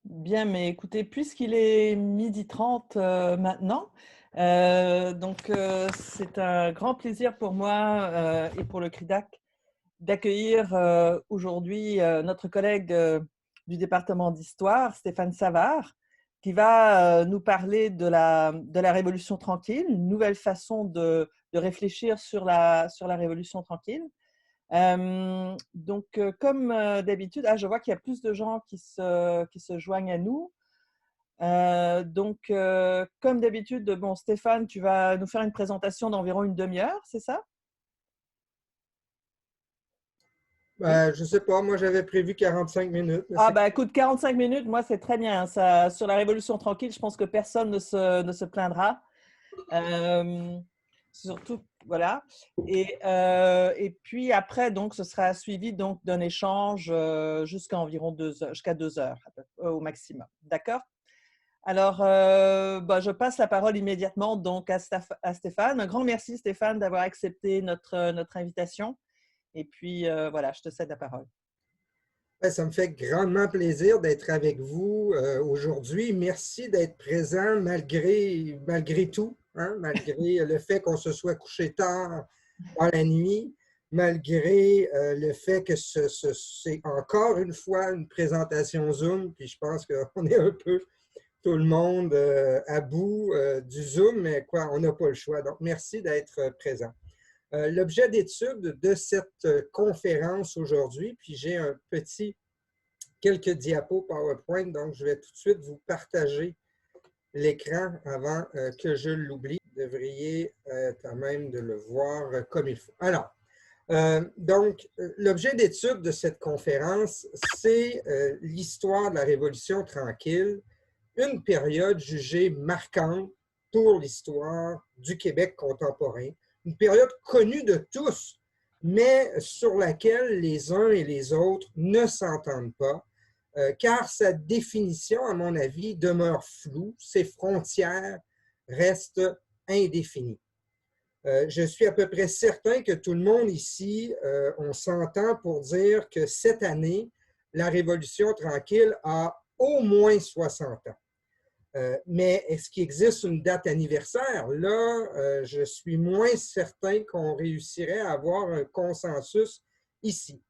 Bien, mais écoutez, puisqu'il est 12h30 maintenant, c'est un grand plaisir pour moi et pour le CRIDAC d'accueillir aujourd'hui notre collègue du département d'histoire, Stéphane Savard, qui va nous parler de la Révolution tranquille, une nouvelle façon de réfléchir sur la Révolution tranquille. Comme d'habitude, je vois qu'il y a plus de gens qui se joignent à nous. Comme d'habitude, bon, Stéphane, tu vas nous faire une présentation d'environ une demi-heure, c'est ça? Oui. Je ne sais pas, moi j'avais prévu 45 minutes, mais Ah c'est... bah écoute, 45 minutes, moi c'est très bien, hein. Ça, sur la Révolution tranquille, je pense que personne ne se plaindra. Euh, Surtout, voilà. Et puis après, donc, ce sera suivi donc d'un échange jusqu'à environ 2 heures, jusqu'à 2 heures au maximum. D'accord? Alors, je passe la parole immédiatement donc à Stéphane. Un grand merci Stéphane d'avoir accepté notre invitation. Et puis voilà, je te cède la parole. Ça me fait grandement plaisir d'être avec vous aujourd'hui. Merci d'être présent malgré tout, hein, malgré le fait qu'on se soit couché tard dans la nuit, malgré le fait que c'est encore une fois une présentation Zoom, puis je pense qu'on est un peu tout le monde à bout du Zoom, mais quoi, on n'a pas le choix. Donc, merci d'être présent. L'objet d'étude de cette conférence aujourd'hui, puis j'ai quelques diapos PowerPoint, donc je vais tout de suite vous partager l'écran avant que je l'oublie. Vous devriez quand même de le voir comme il faut. Alors, l'objet d'étude de cette conférence, c'est l'histoire de la Révolution tranquille, une période jugée marquante pour l'histoire du Québec contemporain, une période connue de tous, mais sur laquelle les uns et les autres ne s'entendent pas, car sa définition, à mon avis, demeure floue, ses frontières restent indéfinies. Je suis à peu près certain que tout le monde ici, on s'entend pour dire que cette année, la Révolution tranquille a au moins 60 ans. Mais est-ce qu'il existe une date anniversaire? Là, je suis moins certain qu'on réussirait à avoir un consensus ici.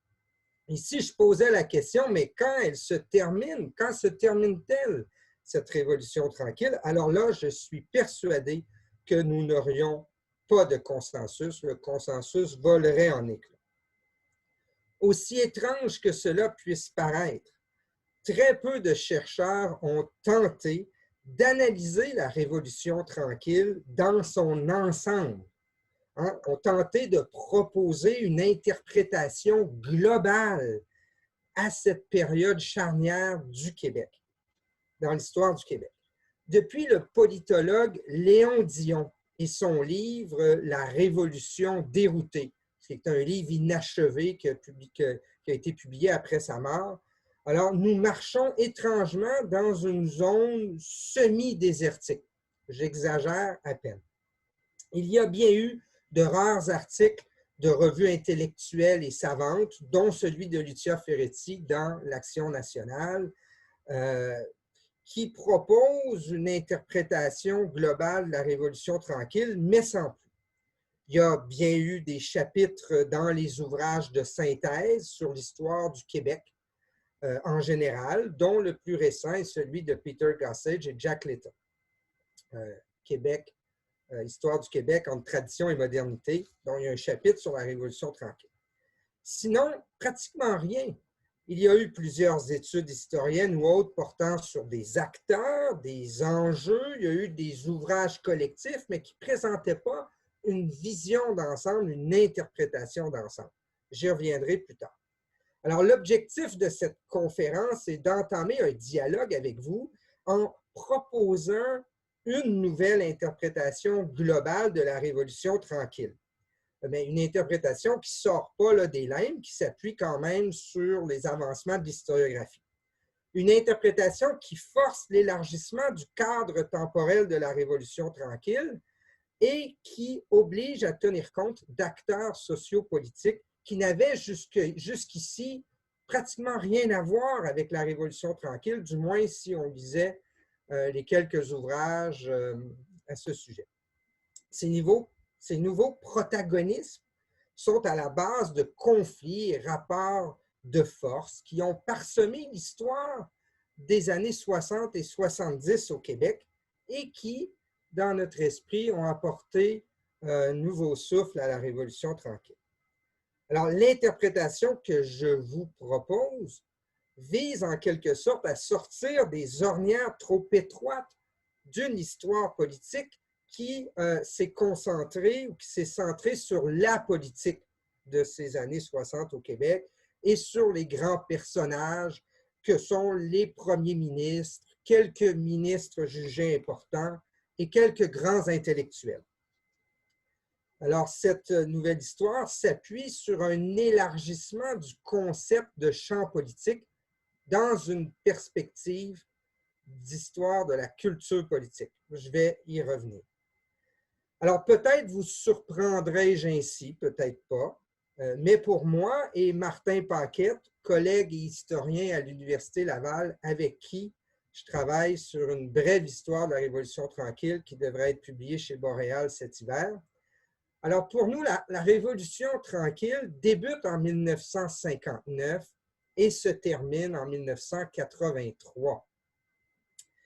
Ici, je posais la question, mais quand elle se termine, quand se termine-t-elle, cette révolution tranquille? Alors là, je suis persuadé que nous n'aurions pas de consensus. Le consensus volerait en éclats. Aussi étrange que cela puisse paraître, très peu de chercheurs ont tenté d'analyser la Révolution tranquille dans son ensemble, hein, ont tenté de proposer une interprétation globale à cette période charnière du Québec, dans l'histoire du Québec. Depuis le politologue Léon Dion et son livre « La Révolution déroutée », c'est un livre inachevé qui a été publié après sa mort. Alors, nous marchons étrangement dans une zone semi-désertique. J'exagère à peine. Il y a bien eu de rares articles de revues intellectuelles et savantes, dont celui de Lucia Ferretti dans l'Action nationale, qui propose une interprétation globale de la Révolution tranquille, mais sans plus. Il y a bien eu des chapitres dans les ouvrages de synthèse sur l'histoire du Québec en général, dont le plus récent est celui de Peter Gossage et Jack Layton. Québec, Histoire du Québec entre tradition et modernité, dont il y a un chapitre sur la Révolution tranquille. Sinon, pratiquement rien. Il y a eu plusieurs études historiennes ou autres portant sur des acteurs, des enjeux. Il y a eu des ouvrages collectifs, mais qui ne présentaient pas une vision d'ensemble, une interprétation d'ensemble. J'y reviendrai plus tard. Alors, l'objectif de cette conférence est d'entamer un dialogue avec vous en proposant une nouvelle interprétation globale de la Révolution tranquille. Mais une interprétation qui ne sort pas là, des limbes, qui s'appuie quand même sur les avancements de l'historiographie. Une interprétation qui force l'élargissement du cadre temporel de la Révolution tranquille et qui oblige à tenir compte d'acteurs sociopolitiques qui n'avaient jusqu'ici pratiquement rien à voir avec la Révolution tranquille, du moins si on lisait les quelques ouvrages à ce sujet. Ces nouveaux protagonismes sont à la base de conflits et rapports de force qui ont parsemé l'histoire des années 60 et 70 au Québec et qui, dans notre esprit, ont apporté un nouveau souffle à la Révolution tranquille. Alors, l'interprétation que je vous propose vise en quelque sorte à sortir des ornières trop étroites d'une histoire politique qui s'est concentrée ou qui s'est centrée sur la politique de ces années 60 au Québec et sur les grands personnages que sont les premiers ministres, quelques ministres jugés importants et quelques grands intellectuels. Alors, cette nouvelle histoire s'appuie sur un élargissement du concept de champ politique dans une perspective d'histoire de la culture politique. Je vais y revenir. Alors, peut-être vous surprendrai-je ainsi, peut-être pas, mais pour moi et Martin Paquette, collègue et historien à l'Université Laval, avec qui je travaille sur une brève histoire de la Révolution tranquille qui devrait être publiée chez Boréal cet hiver. Alors, pour nous, la Révolution tranquille débute en 1959 et se termine en 1983.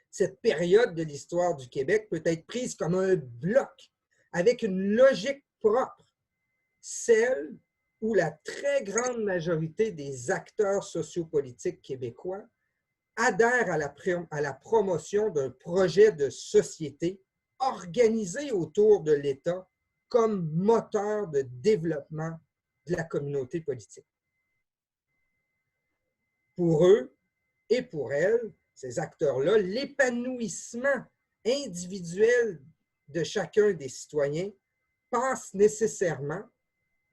Cette période de l'histoire du Québec peut être prise comme un bloc avec une logique propre, celle où la très grande majorité des acteurs sociopolitiques québécois adhèrent à la promotion d'un projet de société organisé autour de l'État comme moteur de développement de la communauté politique. Pour eux et pour elles, ces acteurs-là, l'épanouissement individuel de chacun des citoyens passe nécessairement,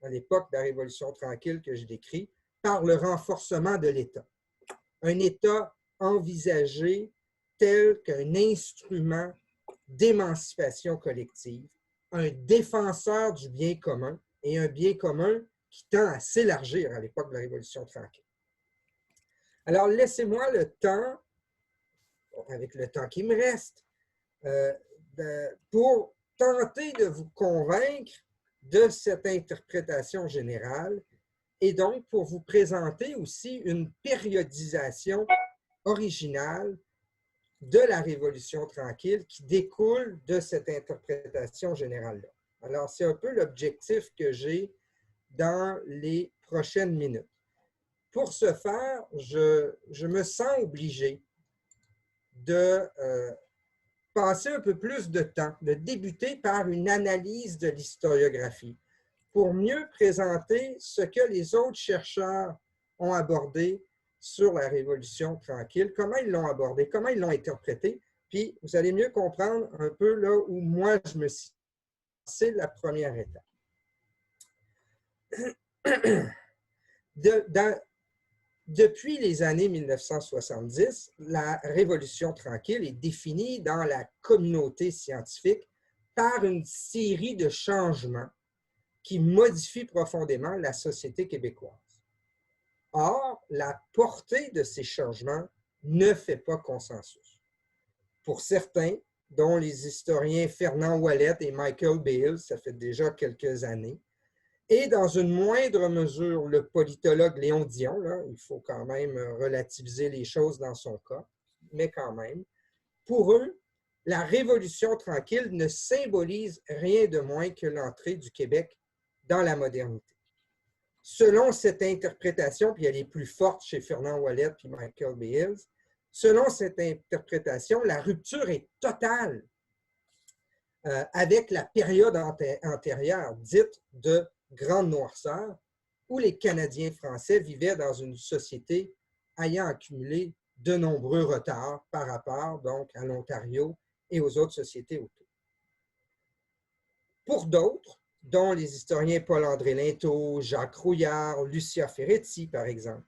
à l'époque de la Révolution tranquille que je décris, par le renforcement de l'État. Un État envisagé tel qu'un instrument d'émancipation collective, un défenseur du bien commun et un bien commun qui tend à s'élargir à l'époque de la Révolution tranquille. Alors, laissez-moi le temps, avec le temps qui me reste, pour tenter de vous convaincre de cette interprétation générale et donc pour vous présenter aussi une périodisation originale de la Révolution tranquille qui découle de cette interprétation générale-là. Alors, c'est un peu l'objectif que j'ai dans les prochaines minutes. Pour ce faire, je me sens obligé de passer un peu plus de temps, de débuter par une analyse de l'historiographie pour mieux présenter ce que les autres chercheurs ont abordé sur la Révolution tranquille, comment ils l'ont abordé, comment ils l'ont interprété, puis vous allez mieux comprendre un peu là où moi je me situe. C'est la première étape. Depuis les années 1970, la Révolution tranquille est définie dans la communauté scientifique par une série de changements qui modifient profondément la société québécoise. Or, la portée de ces changements ne fait pas consensus. Pour certains, dont les historiens Fernand Ouellet et Michael Beale, ça fait déjà quelques années, et dans une moindre mesure, le politologue Léon Dion, là, il faut quand même relativiser les choses dans son cas, mais quand même, pour eux, la Révolution tranquille ne symbolise rien de moins que l'entrée du Québec dans la modernité. Selon cette interprétation, puis elle est plus forte chez Fernand Ouellet et Michael Beale, selon cette interprétation, la rupture est totale avec la période antérieure, dite de grande noirceur, où les Canadiens français vivaient dans une société ayant accumulé de nombreux retards par rapport donc à l'Ontario et aux autres sociétés autour. Pour d'autres, dont les historiens Paul-André Linteau, Jacques Rouillard, Lucia Ferretti, par exemple,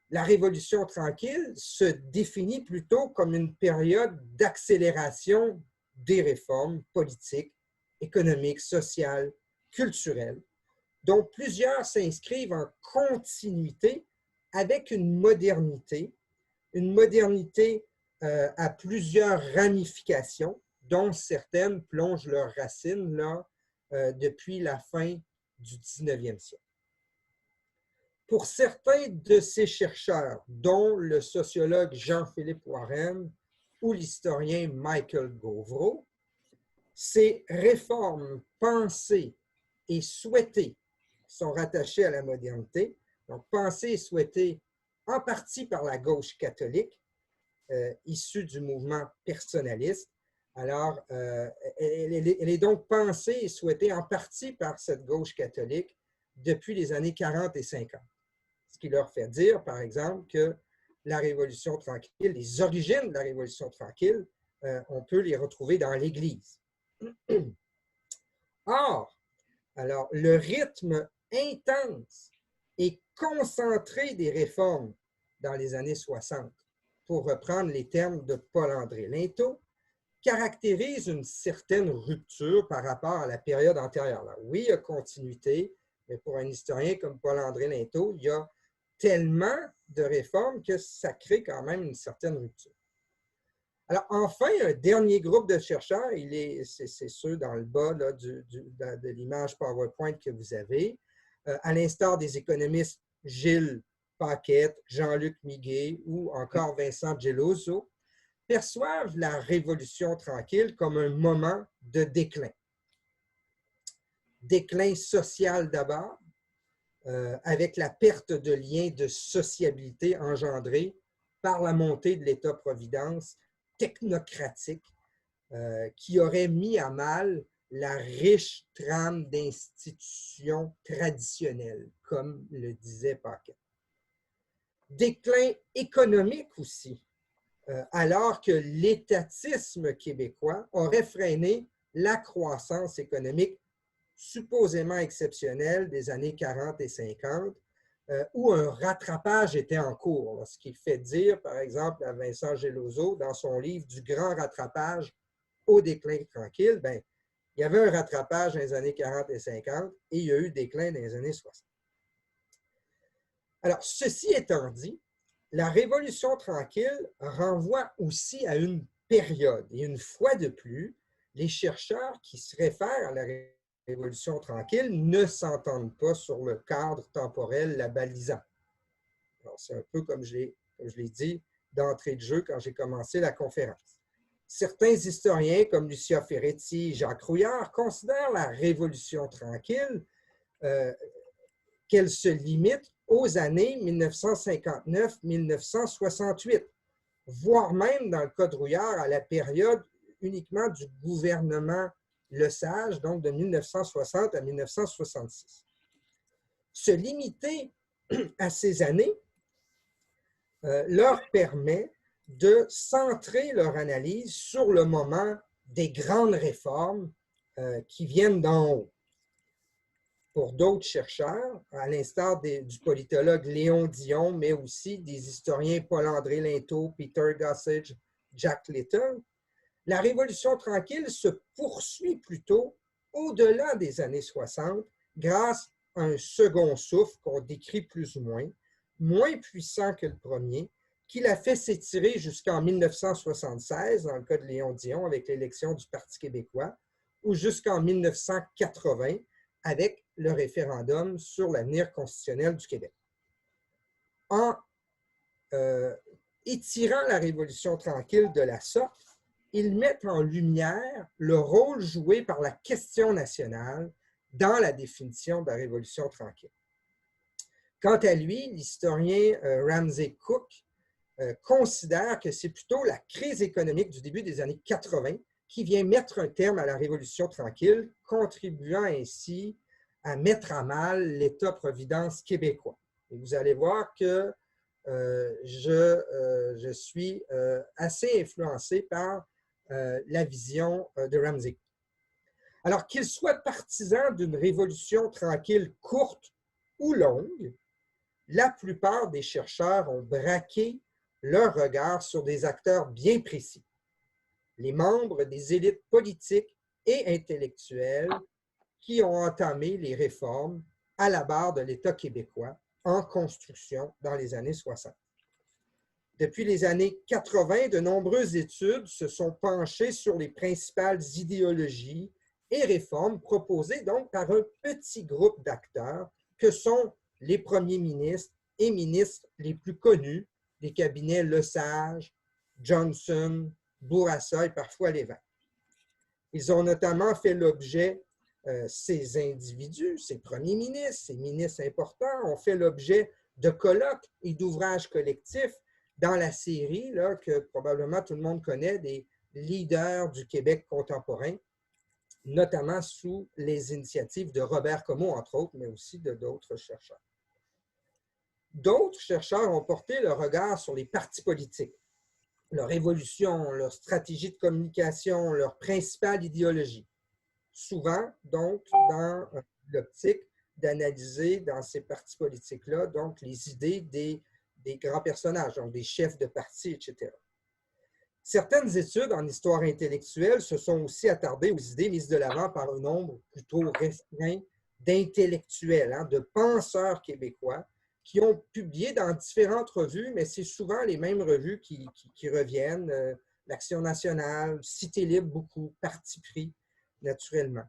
la Révolution tranquille se définit plutôt comme une période d'accélération des réformes politiques, économiques, sociales, culturelles, dont plusieurs s'inscrivent en continuité avec une modernité à plusieurs ramifications, dont certaines plongent leurs racines là, depuis la fin du 19e siècle. Pour certains de ces chercheurs, dont le sociologue Jean-Philippe Warren ou l'historien Michael Gauvreau, ces réformes pensées et souhaitées sont rattachées à la modernité, donc pensées et souhaitées en partie par la gauche catholique, issue du mouvement personnaliste. Alors, elle est donc pensée et souhaitée en partie par cette gauche catholique depuis les années 40 et 50. Ce qui leur fait dire, par exemple, que la Révolution tranquille, les origines de la Révolution tranquille, on peut les retrouver dans l'Église. Or, alors, le rythme intense et concentré des réformes dans les années 60, pour reprendre les termes de Paul-André Lintot, caractérise une certaine rupture par rapport à la période antérieure. Alors, oui, il y a continuité, mais pour un historien comme Paul-André Lintot, il y a tellement de réformes que ça crée quand même une certaine rupture. Alors, enfin, un dernier groupe de chercheurs, c'est ceux dans le bas là, de l'image PowerPoint que vous avez, à l'instar des économistes Gilles Paquette, Jean-Luc Miguet ou encore Vincent Geloso, perçoivent la Révolution tranquille comme un moment de déclin. Déclin social d'abord, avec la perte de liens de sociabilité engendrée par la montée de l'État-providence technocratique qui aurait mis à mal la riche trame d'institutions traditionnelles, comme le disait Paquet. Déclin économique aussi, alors que l'étatisme québécois aurait freiné la croissance économique supposément exceptionnelle des années 40 et 50, où un rattrapage était en cours. Ce qui fait dire, par exemple, à Vincent Geloso, dans son livre « Du grand rattrapage au déclin tranquille », bien, il y avait un rattrapage dans les années 40 et 50 et il y a eu déclin dans les années 60. Alors, ceci étant dit, la Révolution tranquille renvoie aussi à une période. Et une fois de plus, les chercheurs qui se réfèrent à la Révolution tranquille ne s'entendent pas sur le cadre temporel la balisant. C'est un peu comme je l'ai dit d'entrée de jeu quand j'ai commencé la conférence. Certains historiens, comme Lucia Ferretti et Jacques Rouillard, considèrent la Révolution tranquille qu'elle se limite aux années 1959-1968, voire même, dans le cas de Rouillard, à la période uniquement du gouvernement Lesage, donc de 1960 à 1966. Se limiter à ces années leur permet de centrer leur analyse sur le moment des grandes réformes qui viennent d'en haut. Pour d'autres chercheurs, à l'instar du politologue Léon Dion, mais aussi des historiens Paul-André Lintot, Peter Gossage, Jack Little, la Révolution tranquille se poursuit plutôt au-delà des années 60 grâce à un second souffle qu'on décrit plus ou moins puissant que le premier, qui l'a fait s'étirer jusqu'en 1976, dans le cas de Léon Dion, avec l'élection du Parti québécois, ou jusqu'en 1980, avec le référendum sur l'avenir constitutionnel du Québec. En étirant la Révolution tranquille de la sorte, ils mettent en lumière le rôle joué par la question nationale dans la définition de la Révolution tranquille. Quant à lui, l'historien Ramsey Cook considère que c'est plutôt la crise économique du début des années 80 qui vient mettre un terme à la Révolution tranquille, contribuant ainsi à mettre à mal l'État-providence québécois. Et vous allez voir que je suis assez influencé par la vision de Ramsey. Alors qu'il soit partisan d'une révolution tranquille courte ou longue, la plupart des chercheurs ont braqué leur regard sur des acteurs bien précis, les membres des élites politiques et intellectuelles qui ont entamé les réformes à la barre de l'État québécois en construction dans les années 60. Depuis les années 80, de nombreuses études se sont penchées sur les principales idéologies et réformes proposées donc par un petit groupe d'acteurs que sont les premiers ministres et ministres les plus connus des cabinets Lesage, Johnson, Bourassa et parfois Lévesque. Ils ont notamment fait l'objet, ces individus, ces premiers ministres, ces ministres importants, ont fait l'objet de colloques et d'ouvrages collectifs dans la série là, que probablement tout le monde connaît, des leaders du Québec contemporain, notamment sous les initiatives de Robert Comeau, entre autres, mais aussi de d'autres chercheurs. D'autres chercheurs ont porté le regard sur les partis politiques, leur évolution, leur stratégie de communication, leur principale idéologie. Souvent, donc, dans l'optique d'analyser dans ces partis politiques-là, donc, les idées des grands personnages, donc des chefs de parti, etc. Certaines études en histoire intellectuelle se sont aussi attardées aux idées mises de l'avant par un nombre plutôt restreint d'intellectuels, de penseurs québécois, qui ont publié dans différentes revues, mais c'est souvent les mêmes revues qui reviennent, l'Action nationale, Cité libre beaucoup, Parti pris, naturellement.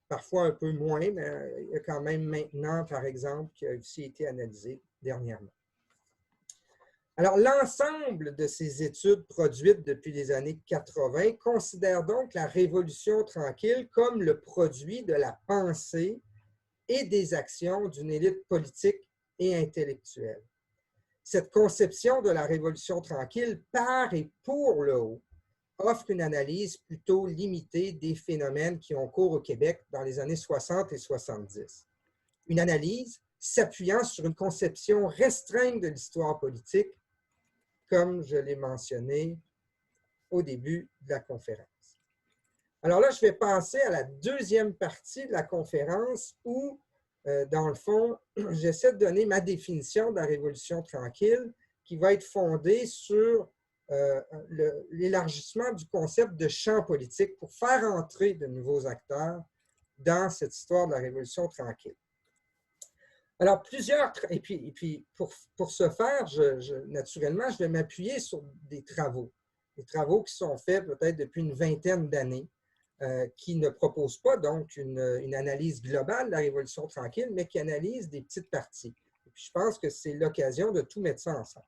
Parfois un peu moins, mais il y a quand même Maintenant, par exemple, qui a aussi été analysé dernièrement. Alors, l'ensemble de ces études produites depuis les années 80 considère donc la Révolution tranquille comme le produit de la pensée et des actions d'une élite politique et intellectuelle. Cette conception de la Révolution tranquille par et pour le haut offre une analyse plutôt limitée des phénomènes qui ont cours au Québec dans les années 60 et 70. Une analyse s'appuyant sur une conception restreinte de l'histoire politique, comme je l'ai mentionné au début de la conférence. Alors là, je vais passer à la deuxième partie de la conférence où, dans le fond, j'essaie de donner ma définition de la Révolution tranquille qui va être fondée sur l'élargissement du concept de champ politique pour faire entrer de nouveaux acteurs dans cette histoire de la Révolution tranquille. Alors, et puis pour ce faire, naturellement, je vais m'appuyer sur des travaux qui sont faits peut-être depuis une vingtaine d'années, qui ne proposent pas donc une analyse globale de la Révolution tranquille, mais qui analysent des petites parties. Et puis, je pense que c'est l'occasion de tout mettre ça ensemble.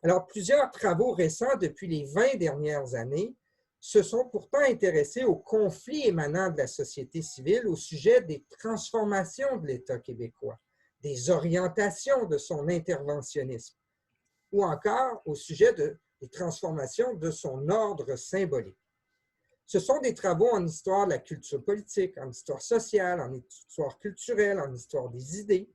Alors, plusieurs travaux récents depuis les 20 dernières années se sont pourtant intéressés aux conflits émanant de la société civile au sujet des transformations de l'État québécois, des orientations de son interventionnisme, ou encore au sujet des transformations de son ordre symbolique. Ce sont des travaux en histoire de la culture politique, en histoire sociale, en histoire culturelle, en histoire des idées,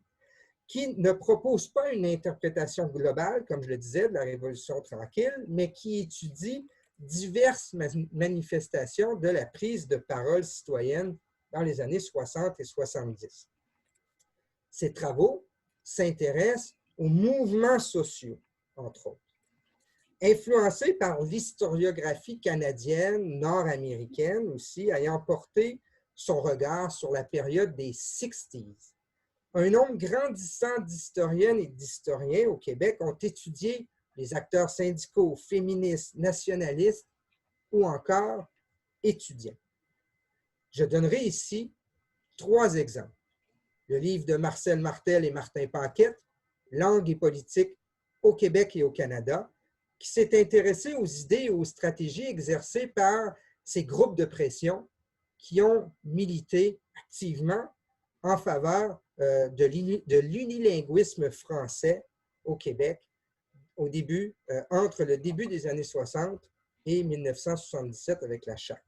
qui ne proposent pas une interprétation globale, comme je le disais, de la Révolution tranquille, mais qui étudient diverses manifestations de la prise de parole citoyenne dans les années 60 et 70. Ces travaux s'intéressent aux mouvements sociaux, entre autres. Influencés par l'historiographie canadienne, nord-américaine aussi, ayant porté son regard sur la période des 60s. Un nombre grandissant d'historiennes et d'historiens au Québec ont étudié les acteurs syndicaux, féministes, nationalistes ou encore étudiants. Je donnerai ici 3 exemples. Le livre de Marcel Martel et Martin Paquette, Langue et politique au Québec et au Canada, qui s'est intéressé aux idées et aux stratégies exercées par ces groupes de pression qui ont milité activement en faveur de l'unilinguisme français au Québec entre le début des années 60 et 1977 avec la Charte.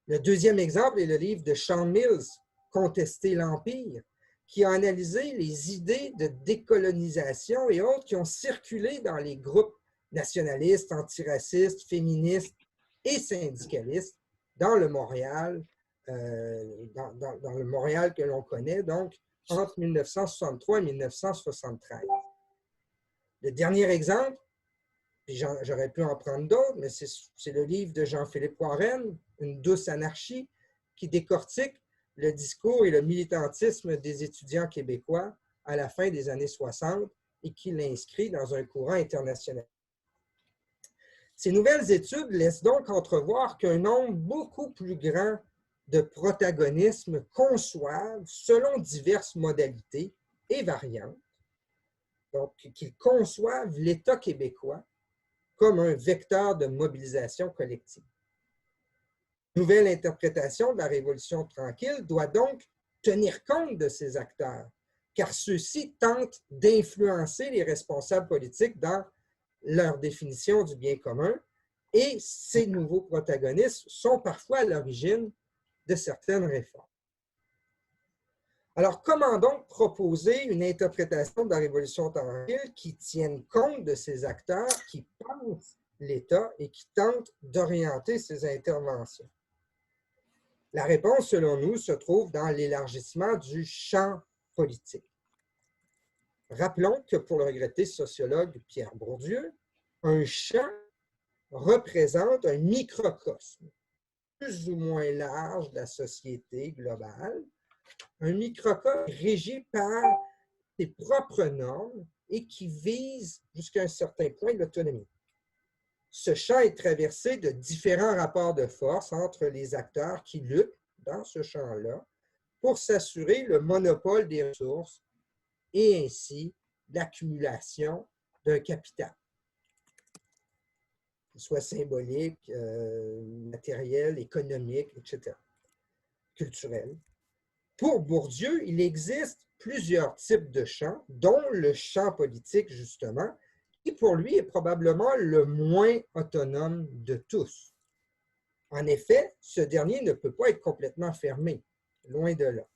Le deuxième exemple est le livre de Sean Mills, Contester l'Empire, qui a analysé les idées de décolonisation et autres qui ont circulé dans les groupes nationalistes, antiracistes, féministes et syndicalistes dans le Montréal, dans le Montréal que l'on connaît, donc entre 1963 et 1973. Le dernier exemple, puis j'aurais pu en prendre d'autres, mais c'est le livre de Jean-Philippe Warren, Une douce anarchie, qui décortique le discours et le militantisme des étudiants québécois à la fin des années 60 et qui l'inscrit dans un courant international. Ces nouvelles études laissent donc entrevoir qu'un nombre beaucoup plus grand de protagonismes conçoivent, selon diverses modalités et variantes, donc qu'ils conçoivent l'État québécois comme un vecteur de mobilisation collective. Nouvelle interprétation de la Révolution tranquille doit donc tenir compte de ces acteurs, car ceux-ci tentent d'influencer les responsables politiques dans leur définition du bien commun, et ces nouveaux protagonistes sont parfois à l'origine de certaines réformes. Alors, comment donc proposer une interprétation de la Révolution tranquille qui tienne compte de ces acteurs qui pensent l'État et qui tentent d'orienter ses interventions? La réponse, selon nous, se trouve dans l'élargissement du champ politique. Rappelons que pour le regretté sociologue Pierre Bourdieu, un champ représente un microcosme plus ou moins large de la société globale, un microcosme régi par ses propres normes et qui vise jusqu'à un certain point l'autonomie. Ce champ est traversé de différents rapports de force entre les acteurs qui luttent dans ce champ-là pour s'assurer le monopole des ressources et ainsi l'accumulation d'un capital, qu'il soit symbolique, matériel, économique, etc., culturel. Pour Bourdieu, il existe plusieurs types de champs, dont le champ politique, justement, qui pour lui est probablement le moins autonome de tous. En effet, ce dernier ne peut pas être complètement fermé, loin de là.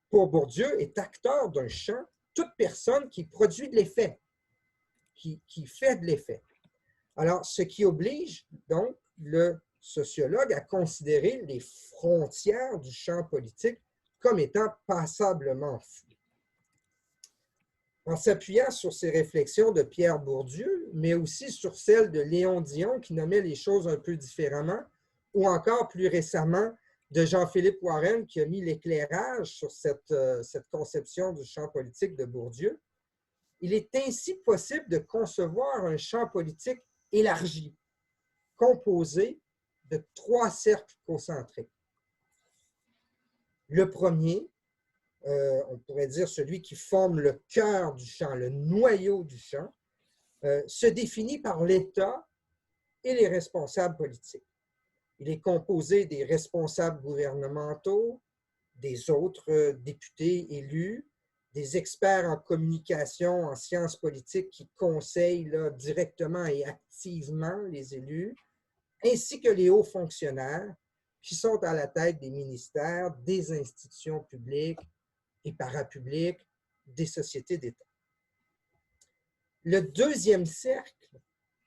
Pour Bourdieu, est acteur d'un champ toute personne qui produit de l'effet, qui fait de l'effet. Alors, ce qui oblige donc le sociologue à considérer les frontières du champ politique comme étant passablement floues. En s'appuyant sur ces réflexions de Pierre Bourdieu, mais aussi sur celles de Léon Dion, qui nommait les choses un peu différemment, ou encore plus récemment de Jean-Philippe Warren, qui a mis l'éclairage sur cette conception du champ politique de Bourdieu, il est ainsi possible de concevoir un champ politique élargi, composé de 3 cercles concentriques. Le premier, on pourrait dire celui qui forme le cœur du champ, le noyau du champ, se définit par l'État et les responsables politiques. Il est composé des responsables gouvernementaux, des autres députés élus, des experts en communication, en sciences politiques qui conseillent là, directement et activement les élus, ainsi que les hauts fonctionnaires qui sont à la tête des ministères, des institutions publiques et parapubliques, des sociétés d'État. Le deuxième cercle,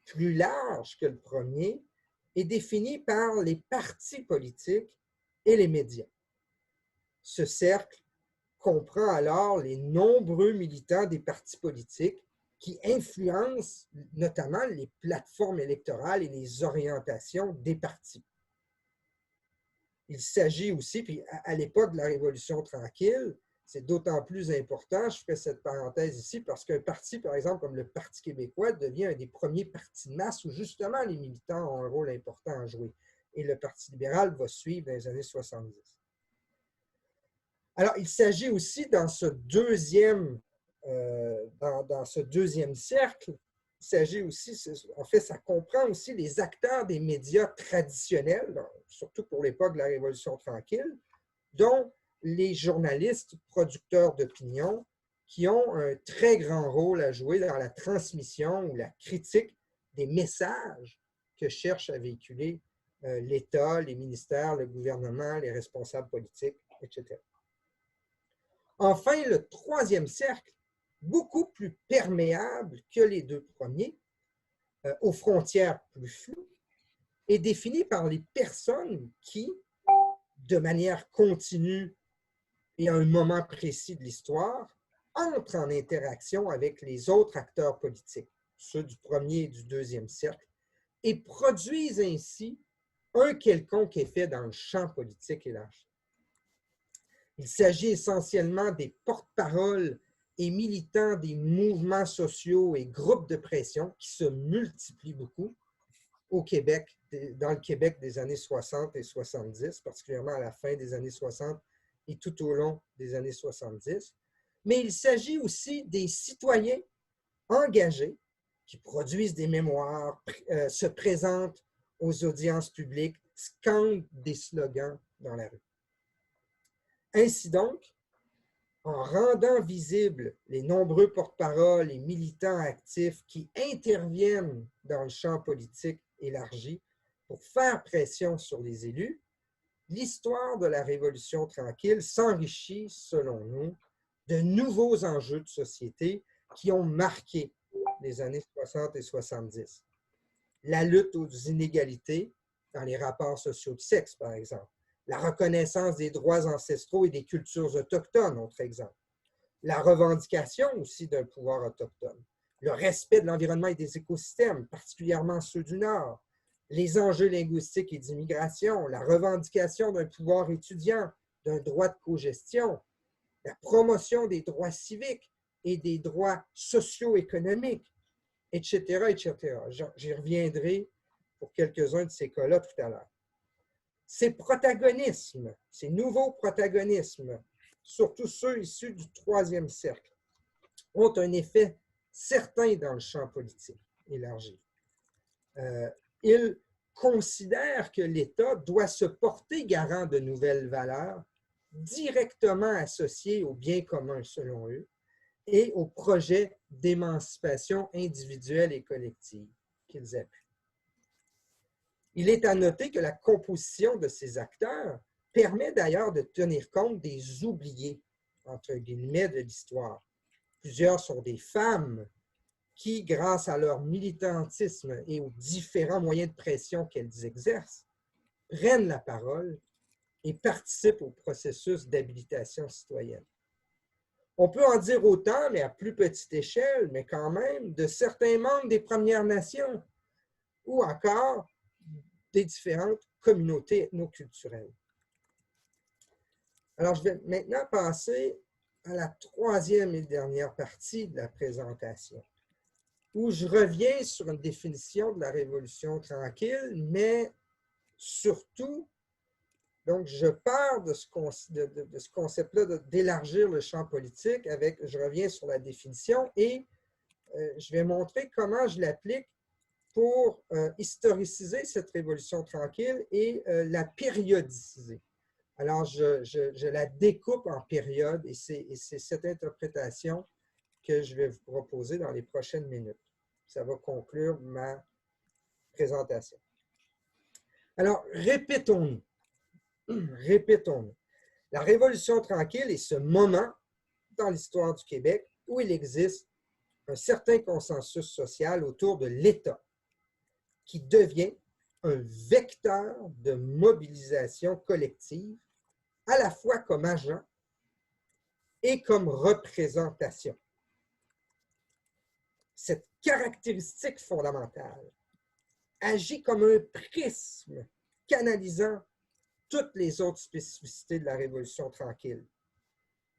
plus large que le premier, est défini par les partis politiques et les médias. Ce cercle comprend alors les nombreux militants des partis politiques qui influencent notamment les plateformes électorales et les orientations des partis. Il s'agit aussi, puis à l'époque de la Révolution tranquille, c'est d'autant plus important, je fais cette parenthèse ici, parce qu'un parti, par exemple, comme le Parti québécois, devient un des premiers partis de masse où justement les militants ont un rôle important à jouer. Et le Parti libéral va suivre dans les années 70. Alors, il s'agit aussi dans ce deuxième cercle, il s'agit aussi, en fait, ça comprend aussi les acteurs des médias traditionnels, surtout pour l'époque de la Révolution tranquille, dont les journalistes producteurs d'opinion qui ont un très grand rôle à jouer dans la transmission ou la critique des messages que cherchent à véhiculer l'État, les ministères, le gouvernement, les responsables politiques, etc. Enfin, le troisième cercle, beaucoup plus perméable que les deux premiers, aux frontières plus floues, est défini par les personnes qui, de manière continue et à un moment précis de l'histoire, entrent en interaction avec les autres acteurs politiques, ceux du premier et du deuxième cercle, et produisent ainsi un quelconque effet dans le champ politique élargi. Il s'agit essentiellement des porte-paroles et militant des mouvements sociaux et groupes de pression qui se multiplient beaucoup au Québec, dans le Québec des années 60 et 70, particulièrement à la fin des années 60 et tout au long des années 70. Mais il s'agit aussi des citoyens engagés qui produisent des mémoires, se présentent aux audiences publiques, scandent des slogans dans la rue. Ainsi donc, en rendant visibles les nombreux porte-paroles et militants actifs qui interviennent dans le champ politique élargi pour faire pression sur les élus, l'histoire de la Révolution tranquille s'enrichit, selon nous, de nouveaux enjeux de société qui ont marqué les années 60 et 70. La lutte aux inégalités dans les rapports sociaux de sexe, par exemple. La reconnaissance des droits ancestraux et des cultures autochtones, autre exemple. La revendication aussi d'un pouvoir autochtone. Le respect de l'environnement et des écosystèmes, particulièrement ceux du Nord. Les enjeux linguistiques et d'immigration. La revendication d'un pouvoir étudiant, d'un droit de cogestion. La promotion des droits civiques et des droits socio-économiques, etc., etc. J'y reviendrai pour quelques-uns de ces cas-là tout à l'heure. Ces protagonismes, ces nouveaux protagonismes, surtout ceux issus du troisième cercle, ont un effet certain dans le champ politique élargi. Ils considèrent que l'État doit se porter garant de nouvelles valeurs directement associées au bien commun, selon eux, et au projet d'émancipation individuelle et collective qu'ils appuient. Il est à noter que la composition de ces acteurs permet d'ailleurs de tenir compte des oubliés, entre guillemets, de l'histoire. Plusieurs sont des femmes qui, grâce à leur militantisme et aux différents moyens de pression qu'elles exercent, prennent la parole et participent au processus d'habilitation citoyenne. On peut en dire autant, mais à plus petite échelle, mais quand même, de certains membres des Premières Nations ou encore des différentes communautés ethnoculturelles. Alors, je vais maintenant passer à la troisième et dernière partie de la présentation, où je reviens sur une définition de la Révolution tranquille, mais surtout, donc, je pars de ce concept-là d'élargir le champ politique je reviens sur la définition et je vais montrer comment je l'applique pour historiciser cette Révolution tranquille et la périodiciser. Alors, je la découpe en périodes et c'est cette interprétation que je vais vous proposer dans les prochaines minutes. Ça va conclure ma présentation. Alors, répétons-nous. Répétons-nous. La Révolution tranquille est ce moment dans l'histoire du Québec où il existe un certain consensus social autour de l'État qui devient un vecteur de mobilisation collective à la fois comme agent et comme représentation. Cette caractéristique fondamentale agit comme un prisme canalisant toutes les autres spécificités de la Révolution tranquille,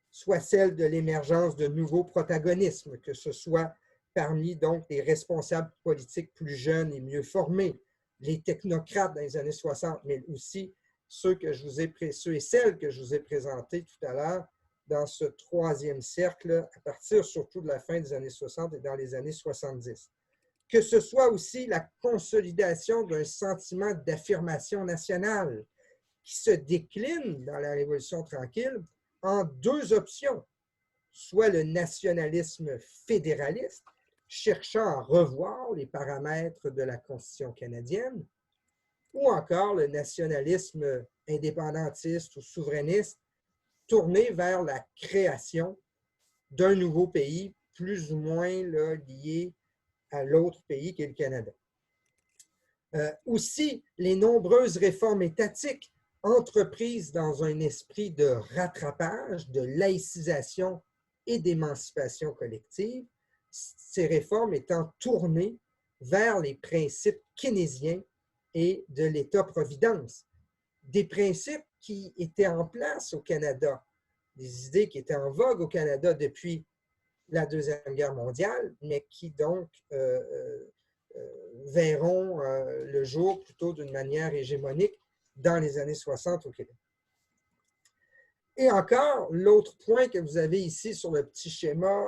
soit celle de l'émergence de nouveaux protagonismes, que ce soit parmi donc les responsables politiques plus jeunes et mieux formés, les technocrates dans les années 60, mais aussi ceux et celles que je vous ai présentés tout à l'heure dans ce troisième cercle, à partir surtout de la fin des années 60 et dans les années 70. Que ce soit aussi la consolidation d'un sentiment d'affirmation nationale, qui se décline dans la Révolution tranquille en deux options, soit le nationalisme fédéraliste, cherchant à revoir les paramètres de la Constitution canadienne, ou encore le nationalisme indépendantiste ou souverainiste, tourné vers la création d'un nouveau pays plus ou moins lié à l'autre pays qui est le Canada. Aussi, les nombreuses réformes étatiques entreprises dans un esprit de rattrapage, de laïcisation et d'émancipation collective, ces réformes étant tournées vers les principes keynésiens et de l'État-providence. Des principes qui étaient en place au Canada, des idées qui étaient en vogue au Canada depuis la Deuxième Guerre mondiale, mais qui donc verront le jour plutôt d'une manière hégémonique dans les années 60 au Québec. Et encore, l'autre point que vous avez ici sur le petit schéma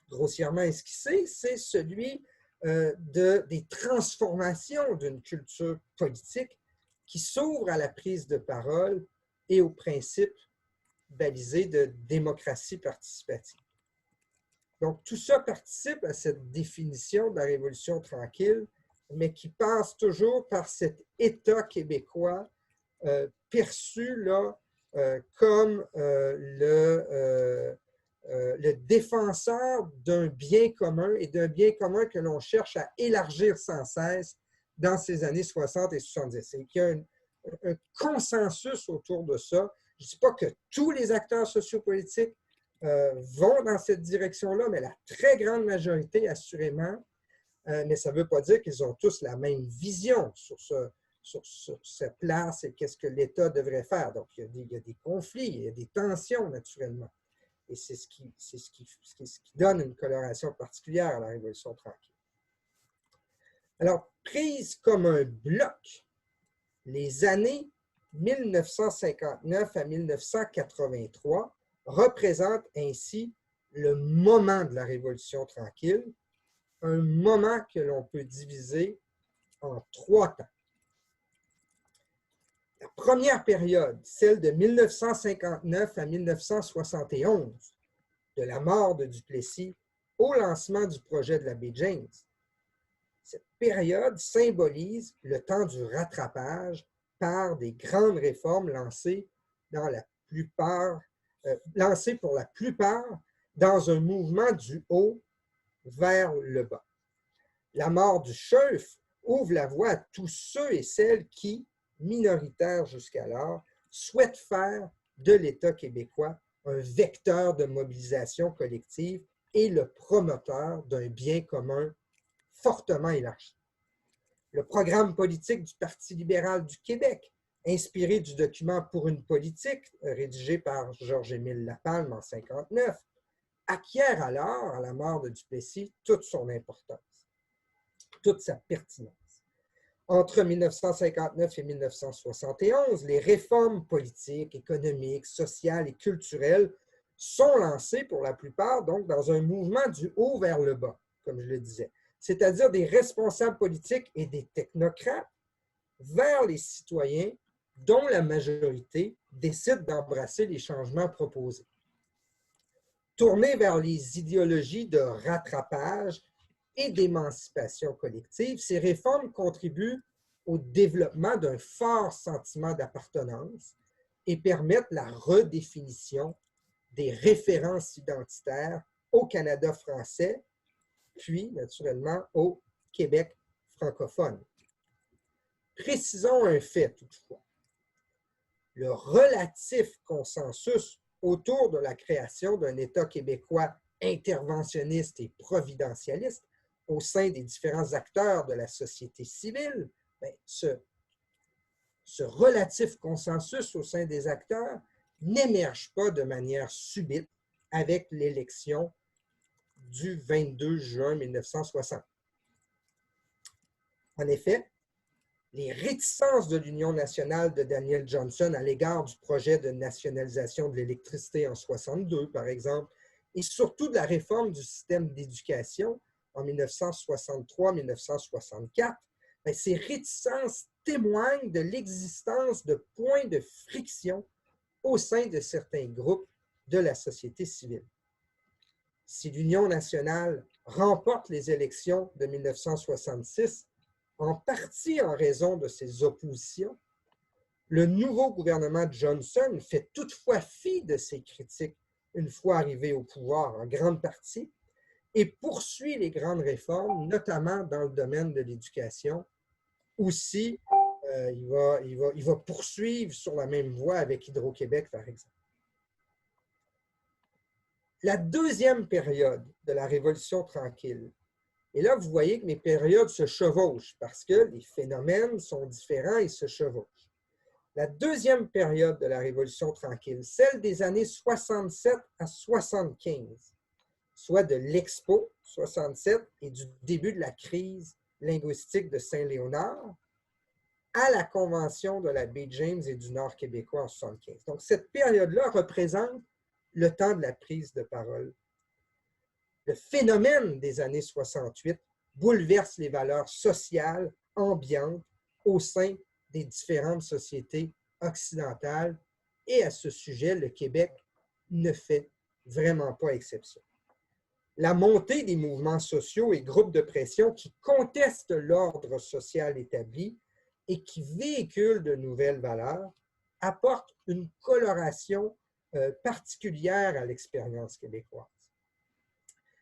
grossièrement esquissé, c'est celui des transformations d'une culture politique qui s'ouvre à la prise de parole et aux principes balisés de démocratie participative. Donc, tout ça participe à cette définition de la Révolution tranquille, mais qui passe toujours par cet État québécois perçu là, comme le défenseur d'un bien commun et d'un bien commun que l'on cherche à élargir sans cesse dans ces années 60 et 70. Et qu'il y a un consensus autour de ça. Je ne dis pas que tous les acteurs sociopolitiques vont dans cette direction-là, mais la très grande majorité, assurément, mais ça ne veut pas dire qu'ils ont tous la même vision sur cette place et qu'est-ce que l'État devrait faire. Donc, il y a des conflits, il y a des tensions, naturellement. Et c'est ce qui donne une coloration particulière à la Révolution tranquille. Alors, prise comme un bloc, les années 1959 à 1983 représentent ainsi le moment de la Révolution tranquille, un moment que l'on peut diviser en 3 temps. La première période, celle de 1959 à 1971, de la mort de Duplessis au lancement du projet de la baie James, cette période symbolise le temps du rattrapage par des grandes réformes lancées pour la plupart dans un mouvement du haut vers le bas. La mort du chef ouvre la voie à tous ceux et celles qui, minoritaires jusqu'alors, souhaitent faire de l'État québécois un vecteur de mobilisation collective et le promoteur d'un bien commun fortement élargi. Le programme politique du Parti libéral du Québec, inspiré du document Pour une politique, rédigé par Georges-Émile Lapalme en 1959, acquiert alors, à la mort de Duplessis, toute son importance, toute sa pertinence. Entre 1959 et 1971, les réformes politiques, économiques, sociales et culturelles sont lancées pour la plupart donc dans un mouvement du haut vers le bas, comme je le disais, c'est-à-dire des responsables politiques et des technocrates vers les citoyens dont la majorité décide d'embrasser les changements proposés. Tournés vers les idéologies de rattrapage et d'émancipation collective, ces réformes contribuent au développement d'un fort sentiment d'appartenance et permettent la redéfinition des références identitaires au Canada français, puis, naturellement, au Québec francophone. Précisons un fait, toutefois. Le relatif consensus autour de la création d'un État québécois interventionniste et providentialiste au sein des différents acteurs de la société civile, ce relatif consensus au sein des acteurs n'émerge pas de manière subite avec l'élection du 22 juin 1960. En effet, les réticences de l'Union nationale de Daniel Johnson à l'égard du projet de nationalisation de l'électricité en 1962, par exemple, et surtout de la réforme du système d'éducation en 1963-1964, ces réticences témoignent de l'existence de points de friction au sein de certains groupes de la société civile. Si l'Union nationale remporte les élections de 1966, en partie en raison de ses oppositions, le nouveau gouvernement Johnson fait toutefois fi de ses critiques une fois arrivé au pouvoir en grande partie et poursuit les grandes réformes, notamment dans le domaine de l'éducation. Aussi, il va poursuivre sur la même voie avec Hydro-Québec, par exemple. La deuxième période de la Révolution tranquille, et là, vous voyez que mes périodes se chevauchent parce que les phénomènes sont différents et se chevauchent. La deuxième période de la Révolution tranquille, celle des années 67 à 75, soit de l'Expo 67 et du début de la crise linguistique de Saint-Léonard, à la Convention de la baie James et du Nord québécois en 75. Donc, cette période-là représente le temps de la prise de parole. Le phénomène des années 68 bouleverse les valeurs sociales ambiantes au sein des différentes sociétés occidentales et à ce sujet, le Québec ne fait vraiment pas exception. La montée des mouvements sociaux et groupes de pression qui contestent l'ordre social établi et qui véhiculent de nouvelles valeurs apporte une coloration particulière à l'expérience québécoise.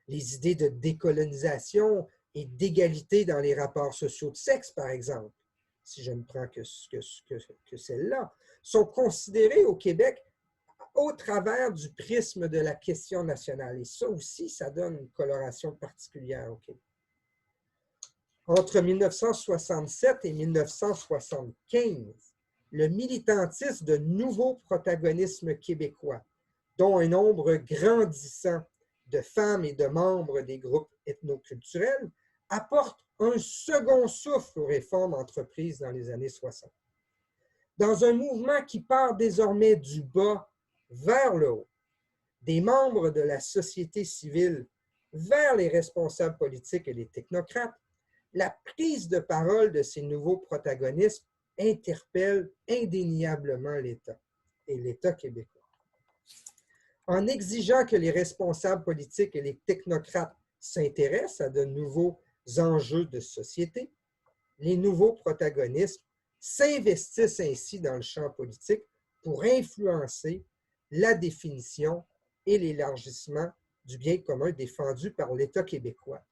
Les idées de décolonisation et d'égalité dans les rapports sociaux de sexe, par exemple, si je ne prends que celle-là, sont considérées au Québec au travers du prisme de la question nationale. Et ça aussi, ça donne une coloration particulière au Québec. Entre 1967 et 1975, le militantisme de nouveaux protagonismes québécois, dont un nombre grandissant de femmes et de membres des groupes ethnoculturels, apporte un second souffle aux réformes entreprises dans les années 60. Dans un mouvement qui part désormais du bas vers le haut, des membres de la société civile vers les responsables politiques et les technocrates, la prise de parole de ces nouveaux protagonistes interpelle indéniablement l'État et l'État québécois. En exigeant que les responsables politiques et les technocrates s'intéressent à de nouveaux enjeux de société, les nouveaux protagonistes s'investissent ainsi dans le champ politique pour influencer la définition et l'élargissement du bien commun défendu par l'État québécois,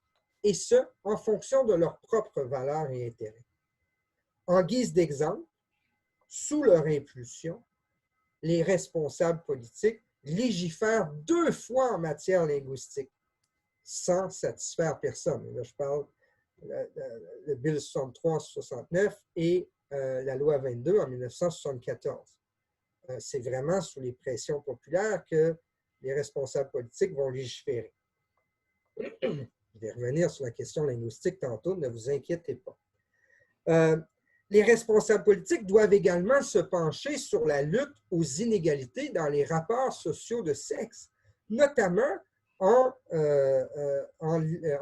et ce, en fonction de leurs propres valeurs et intérêts. En guise d'exemple, sous leur impulsion, les responsables politiques légifèrent 2 fois en matière linguistique, sans satisfaire personne. Et là, je parle le Bill 63 en 69 et la loi 22 en 1974. C'est vraiment sous les pressions populaires que les responsables politiques vont légiférer. Je vais revenir sur la question linguistique tantôt, ne vous inquiétez pas. Les responsables politiques doivent également se pencher sur la lutte aux inégalités dans les rapports sociaux de sexe, notamment en